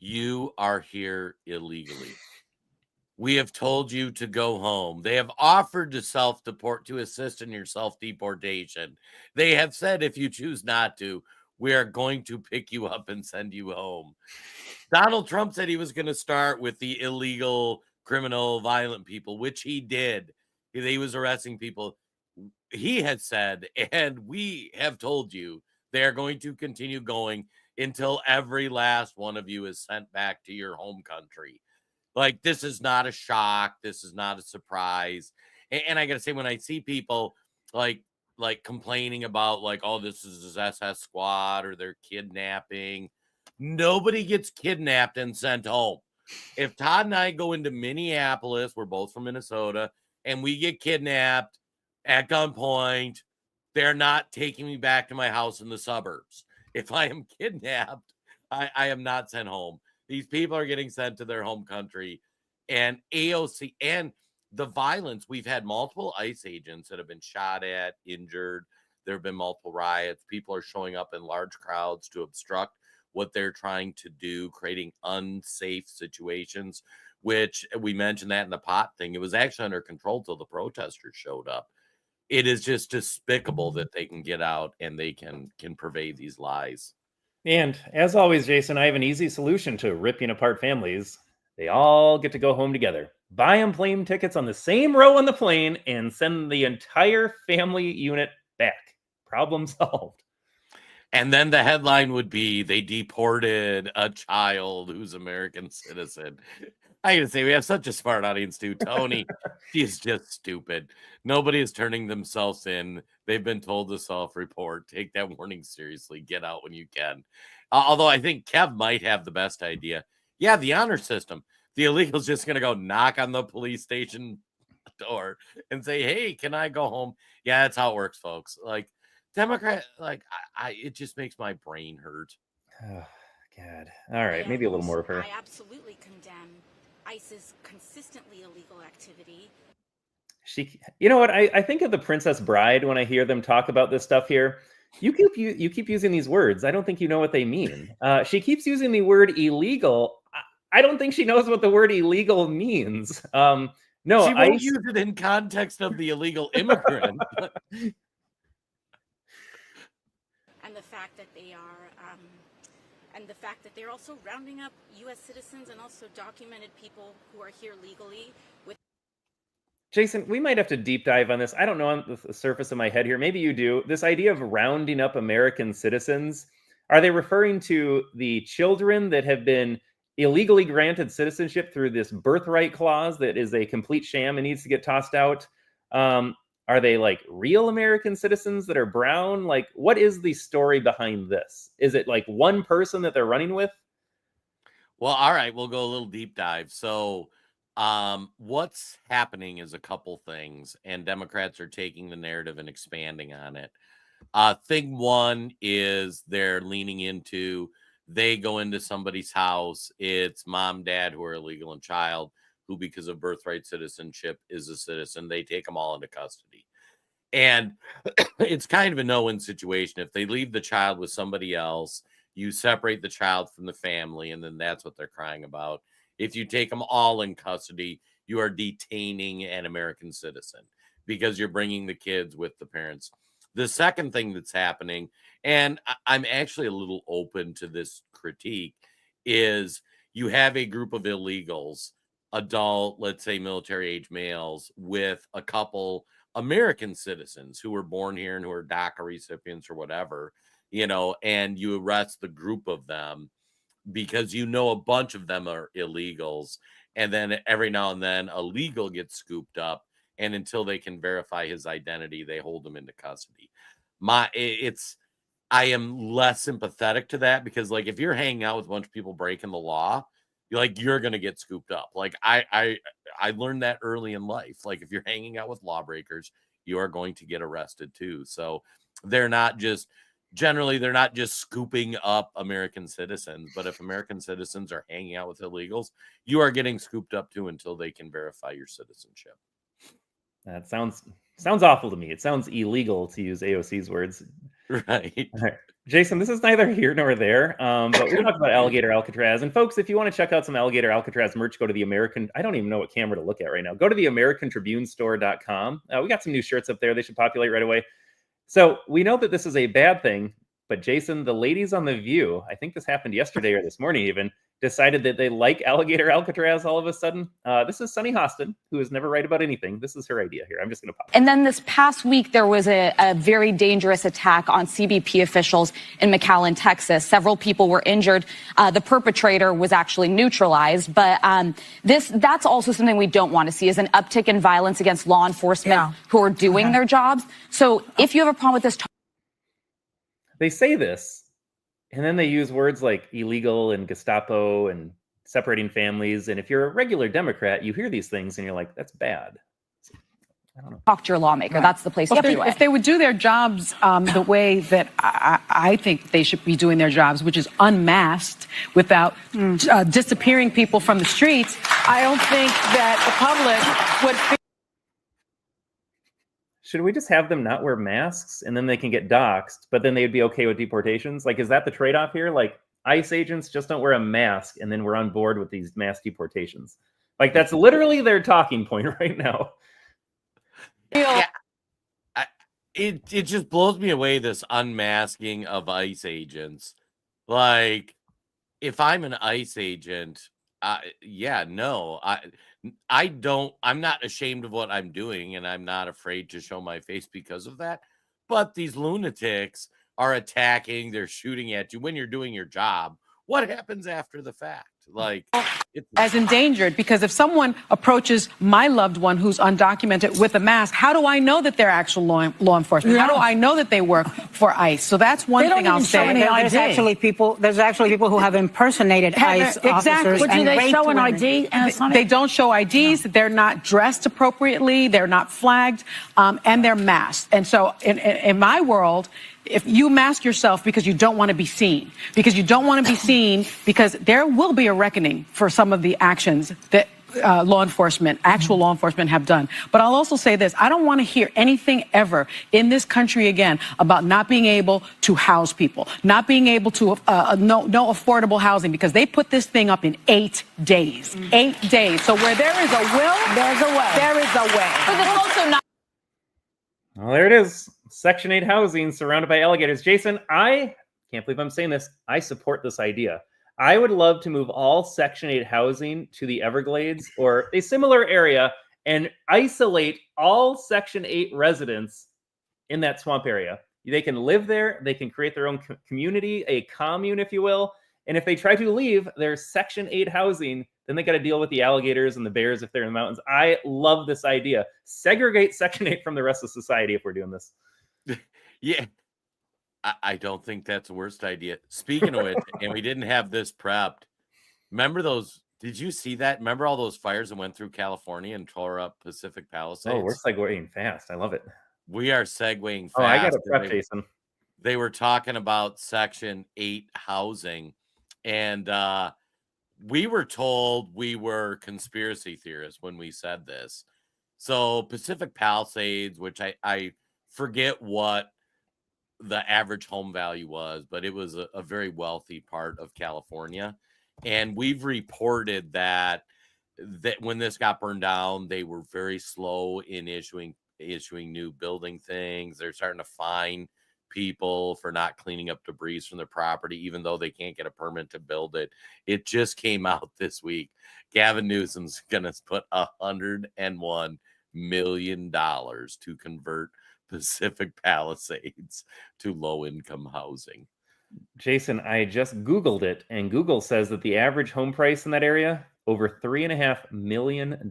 You are here illegally. We have told you to go home. They have offered to self-deport, to assist in your self-deportation. They have said if you choose not to, we are going to pick you up and send you home. Donald Trump said he was going to start with the illegal, criminal, violent people, which he did. He was arresting people. He had said, and we have told you, they are going to continue going until every last one of you is sent back to your home country. Like, this is not a shock. This is not a surprise. And I got to say, when I see people like complaining about like, oh, this is his SS squad or they're kidnapping, nobody gets kidnapped and sent home. If Todd and I go into Minneapolis, we're both from Minnesota, and we get kidnapped at gunpoint, they're not taking me back to my house in the suburbs. If I am kidnapped, I am not sent home. These people are getting sent to their home country. And AOC and the violence, we've had multiple ICE agents that have been shot at, injured. There have been multiple riots. People are showing up in large crowds to obstruct what they're trying to do, creating unsafe situations, which we mentioned that in the pot thing. It was actually under control till the protesters showed up. It is just despicable that they can get out and they can purvey these lies. And as always, Jason, I have an easy solution to ripping apart families. They all get to go home together. Buy them plane tickets on the same row on the plane and send the entire family unit back. Problem solved. And then the headline would be they deported a child who's American citizen. I gotta say, we have such a smart audience too. Tony, she's just stupid. Nobody is turning themselves in. They've been told to self-report. Take that warning seriously. Get out when you can. Although I think Kev might have the best idea. Yeah, the honor system. The illegal's just gonna go knock on the police station door and say, "Hey, can I go home?" Yeah, that's how it works, folks. Like Democrat, like it just makes my brain hurt. Oh, God. All right, maybe a little more of her. I absolutely condemn ICE's consistently illegal activity. You know what? I think of the Princess Bride when I hear them talk about this stuff here. You keep using these words. I don't think you know what they mean. She keeps using the word illegal. I don't think she knows what the word illegal means. No, she won't use it in context of the illegal immigrant. And the fact that they are, and the fact that they're also rounding up U.S. citizens and also documented people who are here legally. With Jason, we might have to deep dive on this. I don't know on the surface of my head here. Maybe you do. This idea of rounding up American citizens, are they referring to the children that have been illegally granted citizenship through this birthright clause that is a complete sham and needs to get tossed out? Are they like real American citizens that are brown? Like, what is the story behind this? Is it like one person that they're running with? Well, all right, we'll go a little deep dive. So, what's happening is a couple things, and Democrats are taking the narrative and expanding on it. Thing one is they're leaning into, they go into somebody's house, it's mom, dad who are illegal, and child who, because of birthright citizenship, is a citizen. They take them all into custody. And it's kind of a no-win situation. If they leave the child with somebody else, you separate the child from the family, and then that's what they're crying about. If you take them all in custody, you are detaining an American citizen because you're bringing the kids with the parents. The second thing that's happening, and I'm actually a little open to this critique, is you have a group of illegals, adult, let's say military age males, with a couple American citizens who were born here and who are DACA recipients or whatever, and you arrest the group of them because a bunch of them are illegals. And then every now and then a legal gets scooped up. And until they can verify his identity, they hold him into custody. I am less sympathetic to that because, like, if you're hanging out with a bunch of people breaking the law, you're going to get scooped up. Like, I learned that early in life. Like, if you're hanging out with lawbreakers, you are going to get arrested too. So they're not just scooping up American citizens, but if American citizens are hanging out with illegals, you are getting scooped up too until they can verify your citizenship. That sounds awful to me. It sounds illegal, to use AOC's words. Right. Jason, this is neither here nor there, but we talked about Alligator Alcatraz. And folks, if you want to check out some Alligator Alcatraz merch, go to I don't even know what camera to look at right now. Go to the AmericanTribuneStore.com. We got some new shirts up there. They should populate right away. So we know that this is a bad thing, but Jason, the ladies on The View, I think this happened yesterday or this morning even, decided that they like Alligator Alcatraz all of a sudden. This is Sunny Hostin, who is never right about anything. This is her idea here. I'm just going to pop. And then this past week, there was a very dangerous attack on CBP officials in McAllen, Texas. Several people were injured. The perpetrator was actually neutralized. But that's also something we don't want to see, is an uptick in violence against law enforcement who are doing their jobs. So if you have a problem with this... They say this, and then they use words like illegal and Gestapo and separating families. And if you're a regular Democrat, you hear these things and you're like, that's bad. I don't know. Talk to your lawmaker. Right. That's the place to do it. If they would do their jobs the way that I think they should be doing their jobs, which is unmasked without disappearing people from the streets, I don't think that the public would... Should we just have them not wear masks and then they can get doxxed, but then they'd be okay with deportations? Like, is that the trade-off here? Like, ICE agents just don't wear a mask and then we're on board with these mass deportations. Like, that's literally their talking point right now. Yeah. It just blows me away, this unmasking of ICE agents. Like, if I'm an ICE agent, I'm not ashamed of what I'm doing, and I'm not afraid to show my face because of that. But these lunatics are attacking, they're shooting at you when you're doing your job. What happens after the fact? Like, as endangered, because if someone approaches my loved one who's undocumented with a mask, how do I know that they're actual law enforcement? How do I know that they work for ICE? So that's one thing I'll say. There's actually people who have impersonated ICE officers. But do they show an ID? They don't show IDs. No. They're not dressed appropriately. They're not flagged, and they're masked. And so in my world, if you mask yourself because you don't want to be seen, because there will be a reckoning for some of the actions that actual law enforcement have done. But I'll also say this. I don't want to hear anything ever in this country again about not being able to house people, not being able to, no affordable housing, because they put this thing up in 8 days. 8 days. So where there is a will, there's a way. There is a way. But it's also not... Well, there it is. Section 8 housing surrounded by alligators. Jason, I can't believe I'm saying this. I support this idea. I would love to move all Section 8 housing to the Everglades or a similar area and isolate all Section 8 residents in that swamp area. They can live there. They can create their own community, a commune, if you will. And if they try to leave their Section 8 housing, then they got to deal with the alligators and the bears if they're in the mountains. I love this idea. Segregate Section 8 from the rest of society if we're doing this. Yeah. I don't think that's the worst idea. Speaking of it, and we didn't have this prepped. Remember those? Did you see that? Remember all those fires that went through California and tore up Pacific Palisades? Oh, we're segueing fast. I love it. We are segueing fast. Oh, I got a prep, Jason. They were talking about Section 8 housing, and we were told we were conspiracy theorists when we said this. So Pacific Palisades, which I forget what the average home value was, but it was a very wealthy part of California. And we've reported that when this got burned down, they were very slow in issuing new building things. They're starting to fine people for not cleaning up debris from their property, even though they can't get a permit to build it. It just came out this week. Gavin Newsom's going to put $101 million to convert Pacific Palisades to low-income housing. Jason, I just Googled it, and Google says that the average home price in that area, over $3.5 million.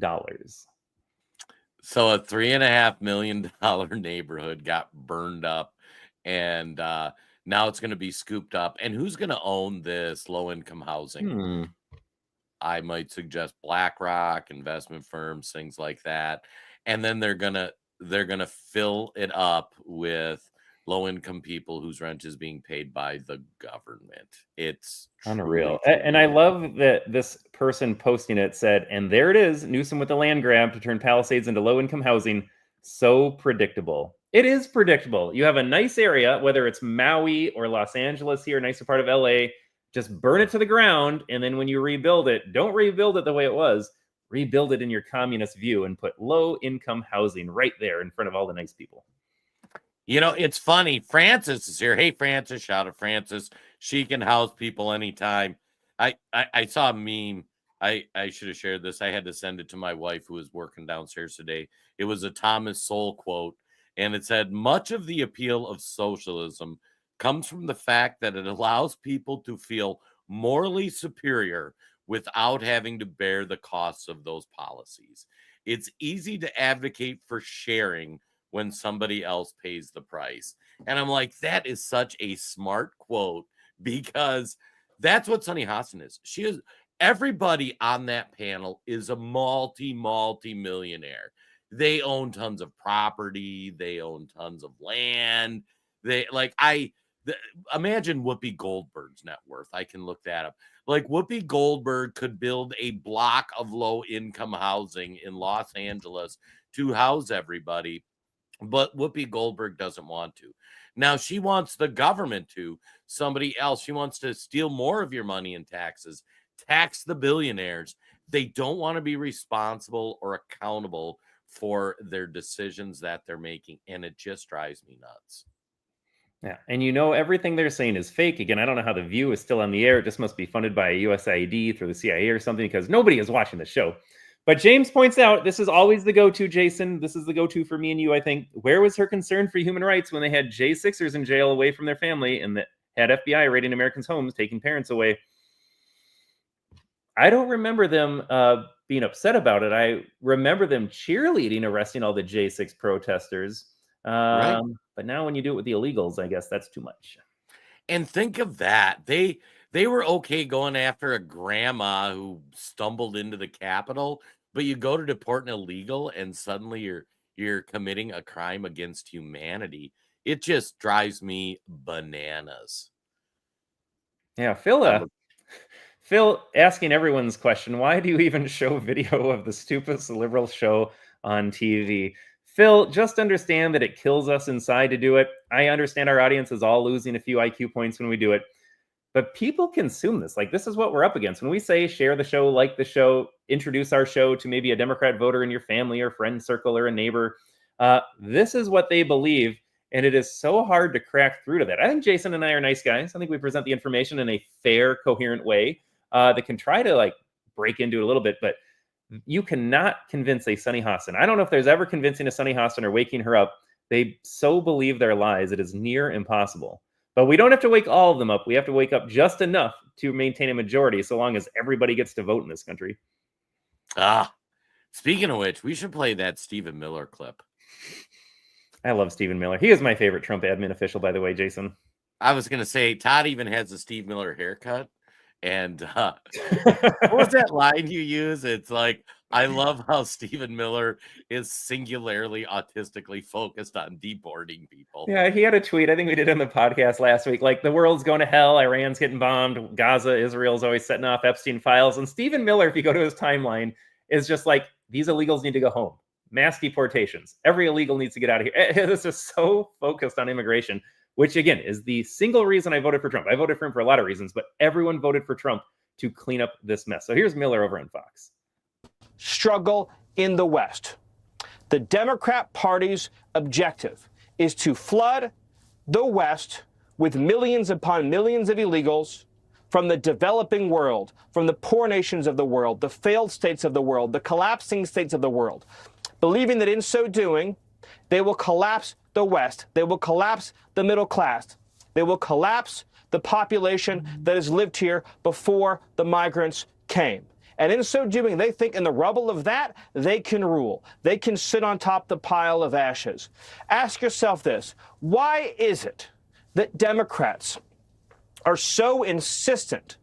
So a $3.5 million neighborhood got burned up, and now it's going to be scooped up. And who's going to own this low-income housing? I might suggest BlackRock, investment firms, things like that. And then they're gonna fill it up with low-income people whose rent is being paid by the government. It's unreal. And I love that this person posting it said, and there it is, Newsom with the land grab to turn Palisades into low-income housing. So predictable. It is predictable. You have a nice area, whether it's Maui or Los Angeles here, a nicer part of LA, just burn it to the ground. And then when you rebuild it, don't rebuild it the way it was. Rebuild it in your communist view and put low income housing right there in front of all the nice people. You know, it's funny. Francis is here. Hey, Francis, shout out Francis. She can house people anytime. I saw a meme. I should have shared this. I had to send it to my wife who was working downstairs today. It was a Thomas Sowell quote, and it said, much of the appeal of socialism comes from the fact that it allows people to feel morally superior without having to bear the costs of those policies. It's easy to advocate for sharing when somebody else pays the price. And I'm like, that is such a smart quote, because that's what Sunny Hostin is. She is, everybody on that panel is a multi-millionaire. They own tons of property. They own tons of land. They imagine Whoopi Goldberg's net worth. I can look that up. Like, Whoopi Goldberg could build a block of low income housing in Los Angeles to house everybody. But Whoopi Goldberg doesn't want to. Now she wants the government to, somebody else. She wants to steal more of your money in taxes, tax the billionaires. They don't want to be responsible or accountable for their decisions that they're making. And it just drives me nuts. Yeah, and you know everything they're saying is fake. Again, I don't know how The View is still on the air. It just must be funded by USAID through the CIA or something, because nobody is watching the show. But James points out, this is always the go-to, Jason. This is the go-to for me and you, I think. Where was her concern for human rights when they had J6ers in jail away from their family and that had FBI raiding Americans' homes, taking parents away? I don't remember them being upset about it. I remember them cheerleading, arresting all the J6 protesters. Right. But now when you do it with the illegals, I guess that's too much. And think of that. They were okay going after a grandma who stumbled into the Capitol, but you go to deport an illegal and suddenly you're committing a crime against humanity. It just drives me bananas. Yeah, Phil asking everyone's question, why do you even show video of the stupidest liberal show on TV? Phil, just understand that it kills us inside to do it. I understand our audience is all losing a few IQ points when we do it, but people consume this. Like, this is what we're up against. When we say share the show, like the show, introduce our show to maybe a Democrat voter in your family or friend circle or a neighbor, this is what they believe, and it is so hard to crack through to that. I think Jason and I are nice guys. I think we present the information in a fair, coherent way that can try to break into it a little bit, but you cannot convince a Sunny Hostin. I don't know if there's ever convincing a Sunny Hostin or waking her up. They so believe their lies, it is near impossible. But we don't have to wake all of them up. We have to wake up just enough to maintain a majority, so long as everybody gets to vote in this country. Speaking of which, we should play that Stephen Miller clip. I love Stephen Miller. He is my favorite Trump admin official, by the way, Jason. I was going to say, Todd even has a Steve Miller haircut. And what was that line you use? It's like, I love how Stephen Miller is singularly autistically focused on deporting people. Yeah, he had a tweet, I think we did on the podcast last week, like, the world's going to hell, Iran's getting bombed, Gaza, Israel's always setting off Epstein files. And Stephen Miller, if you go to his timeline, is just like, these illegals need to go home. Mass deportations. Every illegal needs to get out of here. It is just so focused on immigration, which, again, is the single reason I voted for Trump. I voted for him for a lot of reasons, but everyone voted for Trump to clean up this mess. So here's Miller over on Fox. Struggle in the West. The Democrat Party's objective is to flood the West with millions upon millions of illegals from the developing world, from the poor nations of the world, the failed states of the world, the collapsing states of the world, believing that in so doing, they will collapse the West. They will collapse the middle class. They will collapse the population that has lived here before the migrants came. And in so doing, they think in the rubble of that, they can rule. They can sit on top of the pile of ashes. Ask yourself this: why is it that Democrats are so insistent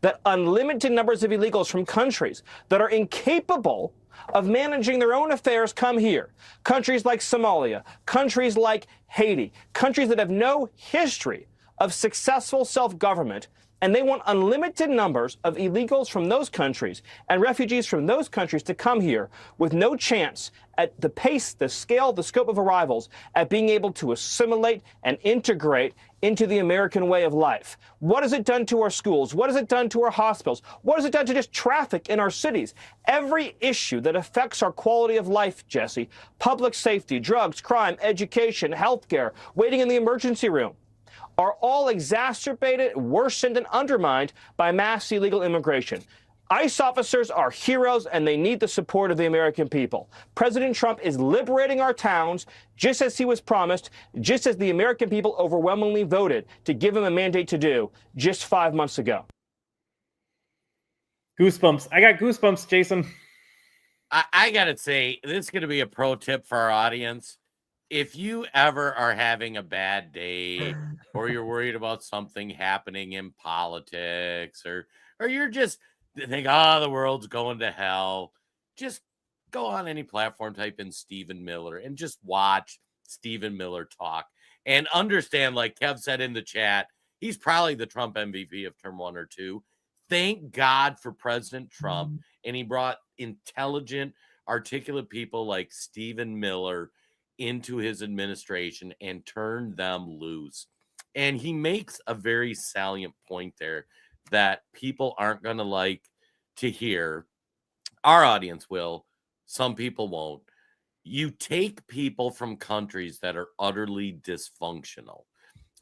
that unlimited numbers of illegals from countries that are incapable of managing their own affairs come here? Countries like Somalia, countries like Haiti, countries that have no history of successful self-government, And they want unlimited numbers of illegals from those countries and refugees from those countries to come here with no chance at the pace, the scale, the scope of arrivals at being able to assimilate and integrate into the American way of life. What has it done to our schools? What has it done to our hospitals? What has it done to just traffic in our cities? Every issue that affects our quality of life, Jesse, public safety, drugs, crime, education, healthcare, waiting in the emergency room, are all exacerbated, worsened, and undermined by mass illegal immigration. ICE officers are heroes, and they need the support of the American people. President Trump is liberating our towns, just as he was promised, just as the American people overwhelmingly voted to give him a mandate to do just 5 months ago. Goosebumps. I got goosebumps, Jason. I got to say, this is going to be a pro tip for our audience. If you ever are having a bad day, or you're worried about something happening in politics, or you're just think, oh, the world's going to hell, just go on any platform, type in Stephen Miller, and just watch Stephen Miller talk and understand, like Kev said in the chat, he's probably the Trump MVP of term 1 or 2. Thank God for President Trump, and he brought intelligent, articulate people like Stephen Miller into his administration and turned them loose. And he makes a very salient point there that people aren't going to like to hear. Our audience will. Some people won't. You take people from countries that are utterly dysfunctional.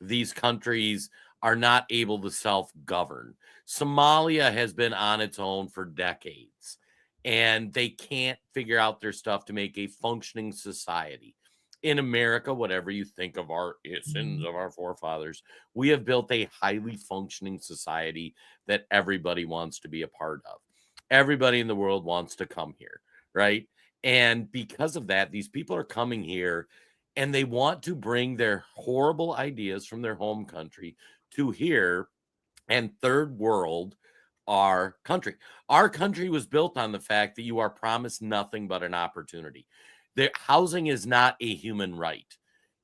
These countries are not able to self-govern. Somalia has been on its own for decades, and they can't figure out their stuff to make a functioning society. In America, whatever you think of our sins of our forefathers, we have built a highly functioning society that everybody wants to be a part of. Everybody in the world wants to come here, right? And because of that, these people are coming here and they want to bring their horrible ideas from their home country to here and third world our country. Our country was built on the fact that you are promised nothing but an opportunity. The housing is not a human right.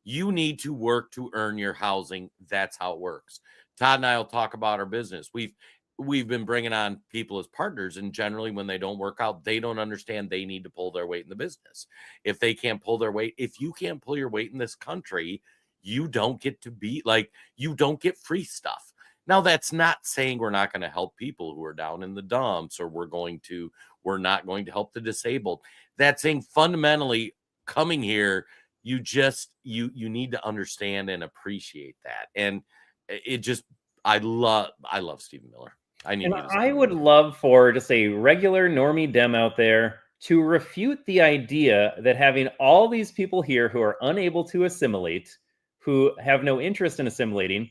You need to work to earn your housing. That's how it works. Todd and I will talk about our business. We've been bringing on people as partners, and generally when they don't work out, they don't understand they need to pull their weight in the business. If they can't pull their weight, if you can't pull your weight in this country, you don't get to be like, you don't get free stuff. Now, that's not saying we're not going to help people who are down in the dumps, or we're not going to help the disabled. That's saying fundamentally coming here, you need to understand and appreciate that. And it just, I love Stephen Miller. I would love for just a regular normie Dem out there to refute the idea that having all these people here who are unable to assimilate, who have no interest in assimilating,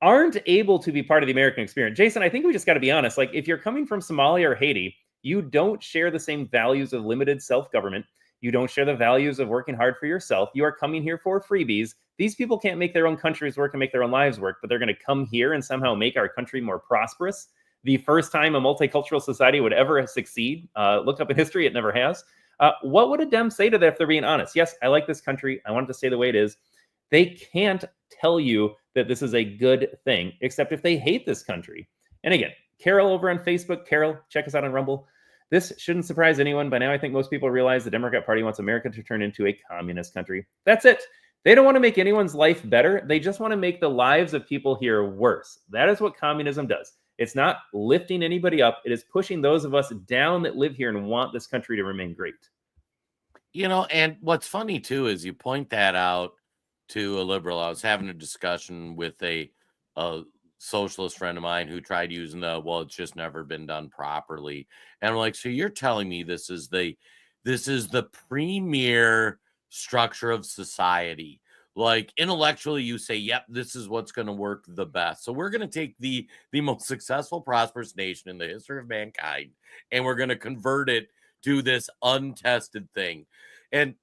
aren't able to be part of the American experience. Jason, I think we just got to be honest. Like, if you're coming from Somalia or Haiti, you don't share the same values of limited self-government. You don't share the values of working hard for yourself. You are coming here for freebies. These people can't make their own countries work and make their own lives work, but they're going to come here and somehow make our country more prosperous. The first time a multicultural society would ever succeed, look up in history, it never has. What would a Dem say to that if they're being honest? Yes, I like this country. I want it to stay the way it is. They can't tell you that this is a good thing, except if they hate this country. And again, Carol over on Facebook. Carol, check us out on Rumble. This shouldn't surprise anyone. By now, I think most people realize the Democrat Party wants America to turn into a communist country. That's it. They don't want to make anyone's life better. They just want to make the lives of people here worse. That is what communism does. It's not lifting anybody up. It is pushing those of us down that live here and want this country to remain great. You know, and what's funny, too, is you point that out to a liberal. I was having a discussion with a socialist friend of mine who tried using it's just never been done properly. And I'm like, so you're telling me this is the premier structure of society. Like, intellectually, you say, yep, this is what's going to work the best. So we're going to take the most successful, prosperous nation in the history of mankind, and we're going to convert it to this untested thing. And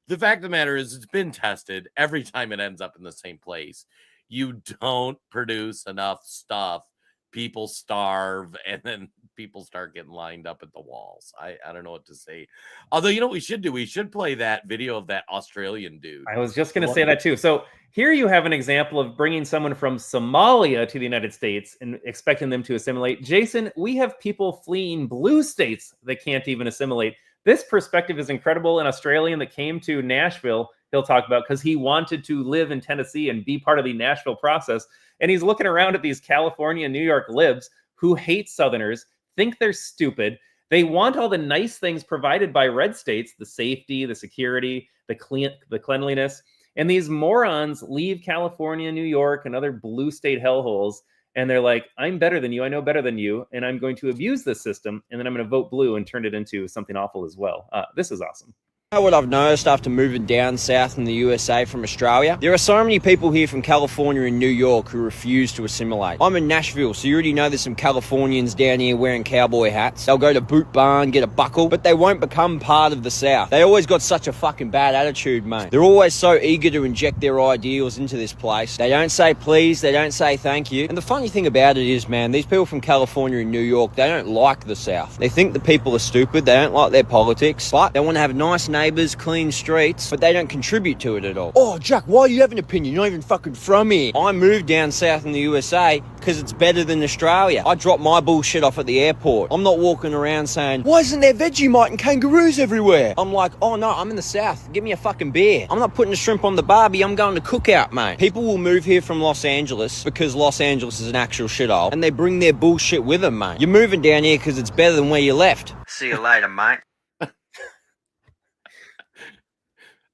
the fact of the matter is, it's been tested. Every time it ends up in the same place. You don't produce enough stuff, people starve, and then people start getting lined up at the walls. I don't know what to say. Although, you know what we should do? We should play that video of that Australian dude. I was just going to say that too. So Here you have an example of bringing someone from Somalia to the United States and expecting them to assimilate. Jason, we have people fleeing blue states that can't even assimilate. This perspective is incredible. An Australian that came to Nashville, he'll talk about, because he wanted to live in Tennessee and be part of the Nashville process. And he's looking around at these California and New York libs who hate Southerners, think they're stupid. They want all the nice things provided by red states, the safety, the security, the cleanliness. And these morons leave California, New York, and other blue state hellholes. And they're like, I'm better than you. I know better than you. And I'm going to abuse this system. And then I'm going to vote blue and turn it into something awful as well. This is awesome. What I've noticed after moving down south in the USA from Australia, there are so many people here from California and New York who refuse to assimilate. I'm in Nashville, so you already know there's some Californians down here wearing cowboy hats. They'll go to Boot Barn, get a buckle, but they won't become part of the South. They always got such a fucking bad attitude, mate. They're always so eager to inject their ideals into this place. They don't say please, they don't say thank you. And the funny thing about it is, man, these people from California and New York, they don't like the South. They think the people are stupid, they don't like their politics, but they want to have nice neighbours, clean streets, but they don't contribute to it at all. Oh, Jack, why do you have an opinion? You're not even fucking from here. I moved down south in the USA because it's better than Australia. I dropped my bullshit off at the airport. I'm not walking around saying, why isn't there Vegemite and kangaroos everywhere? I'm like, oh no, I'm in the South. Give me a fucking beer. I'm not putting a shrimp on the barbie. I'm going to Cookout, mate. People will move here from Los Angeles because Los Angeles is an actual shithole, and they bring their bullshit with them, mate. You're moving down here because it's better than where you left. See you later, mate.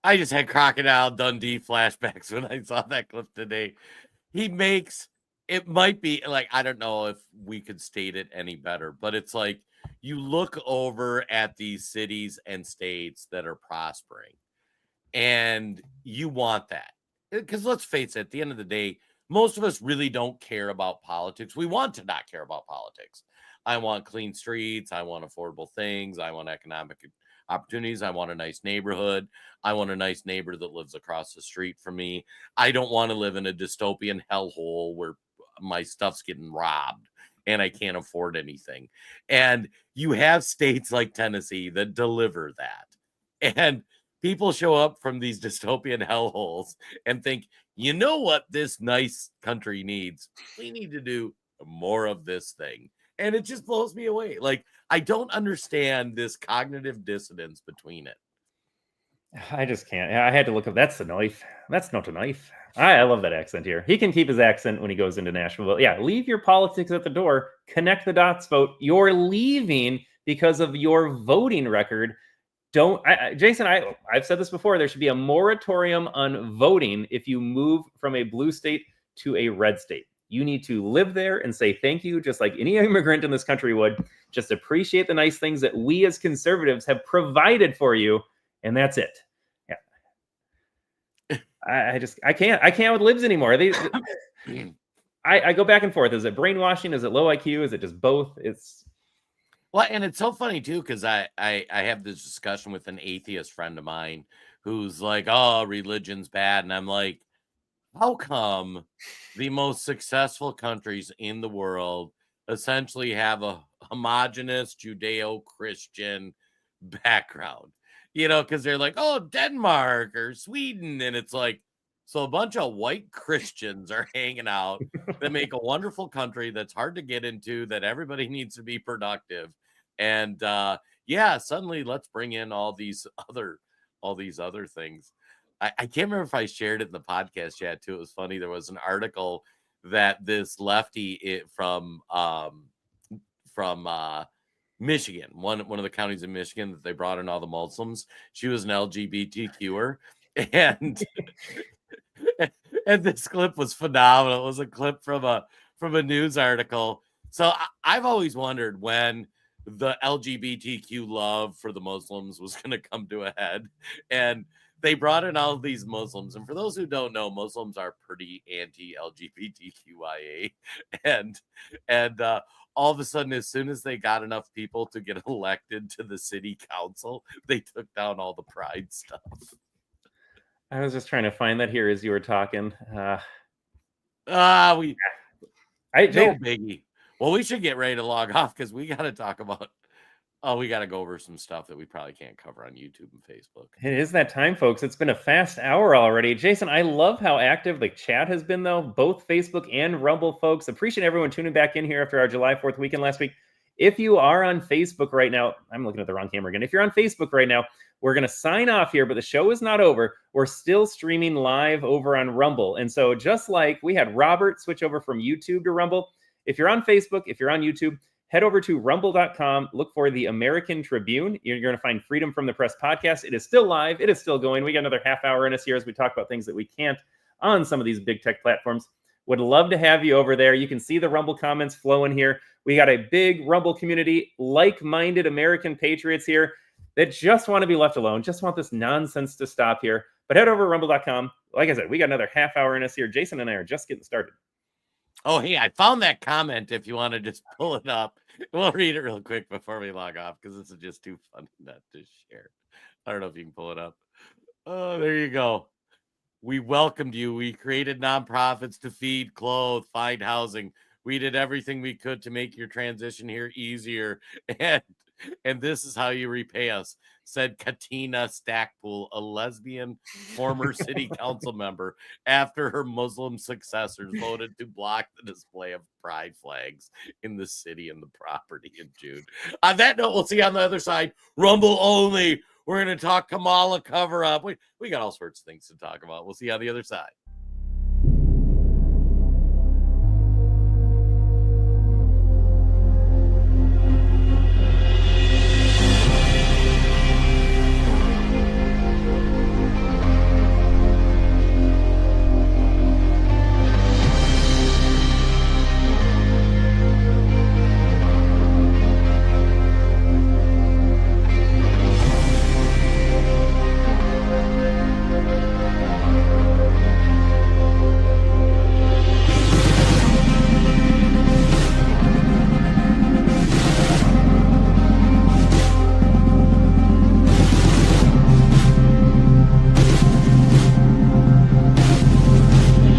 I just had Crocodile Dundee flashbacks when I saw that clip today. He makes, it might be like, I don't know if we could state it any better, but it's like you look over at these cities and states that are prospering and you want that. Because let's face it, at the end of the day, most of us really don't care about politics. We want to not care about politics. I want clean streets. I want affordable things. I want economic opportunities. I want a nice neighborhood. I want a nice neighbor that lives across the street from me. I don't want to live in a dystopian hellhole where my stuff's getting robbed and I can't afford anything. And you have states like Tennessee that deliver that. And people show up from these dystopian hellholes and think, you know what this nice country needs? We need to do more of this thing. And it just blows me away. Like, I don't understand this cognitive dissonance between it. I just can't. I had to look up. That's a knife. That's not a knife. I love that accent here. He can keep his accent when he goes into Nashville. Yeah, leave your politics at the door. Connect the dots, vote. You're leaving because of your voting record. Jason, I've said this before. There should be a moratorium on voting if you move from a blue state to a red state. You need to live there and say thank you, just like any immigrant in this country would. Just appreciate the nice things that we as conservatives have provided for you, and that's it. Yeah. I can't with libs anymore. I go back and forth. Is it brainwashing? Is it low IQ? Is it just both? Well, and it's so funny too, because I have this discussion with an atheist friend of mine who's like, oh, religion's bad. And I'm like, how come the most successful countries in the world essentially have a homogenous Judeo-Christian background? You know, because they're like, oh, Denmark or Sweden. And it's like, so a bunch of white Christians are hanging out that make a wonderful country that's hard to get into, that everybody needs to be productive. And yeah, suddenly let's bring in all these other things. I can't remember if I shared it in the podcast chat too. It was funny. There was an article that this lefty from Michigan, one of the counties in Michigan, that they brought in all the Muslims. She was an LGBTQer, and and this clip was phenomenal. It was a clip from a news article. So I've always wondered when the LGBTQ love for the Muslims was going to come to a head, and they brought in all of these Muslims. And for those who don't know, Muslims are pretty anti-LGBTQIA, and all of a sudden, as soon as they got enough people to get elected to the city council, they took down all the pride stuff. I was just trying to find that here as you were talking. No biggie. Well, we should get ready to log off because we got to talk about Oh, we got to go over some stuff that we probably can't cover on YouTube and Facebook. It is that time, folks. It's been a fast hour already. Jason, I love how active the chat has been, though. Both Facebook and Rumble folks. Appreciate everyone tuning back in here after our July 4th weekend last week. If you are on Facebook right now, I'm looking at the wrong camera again. If you're on Facebook right now, we're going to sign off here, but the show is not over. We're still streaming live over on Rumble. And so just like we had Robert switch over from YouTube to Rumble, if you're on Facebook, if you're on YouTube, head over to rumble.com, look for the American Tribune. You're going to find Freedom from the Press podcast. It is still live. It is still going. We got another half hour in us here as we talk about things that we can't on some of these big tech platforms. Would love to have you over there. You can see the Rumble comments flowing here. We got a big Rumble community, like-minded American patriots here that just want to be left alone, just want this nonsense to stop here. But head over to rumble.com. Like I said, we got another half hour in us here. Jason and I are just getting started. Oh, hey, I found that comment if you want to just pull it up. We'll read it real quick before we log off because this is just too funny not to share. I don't know if you can pull it up. Oh, there you go. We welcomed you. We created nonprofits to feed, clothe, find housing. We did everything we could to make your transition here easier. And this is how you repay us, said Katina Stackpool, a lesbian former city council member, after her Muslim successors voted to block the display of pride flags in the city and the property in June. On that note, we'll see you on the other side. Rumble only. We're going to talk Kamala cover up. We got all sorts of things to talk about. We'll see you on the other side.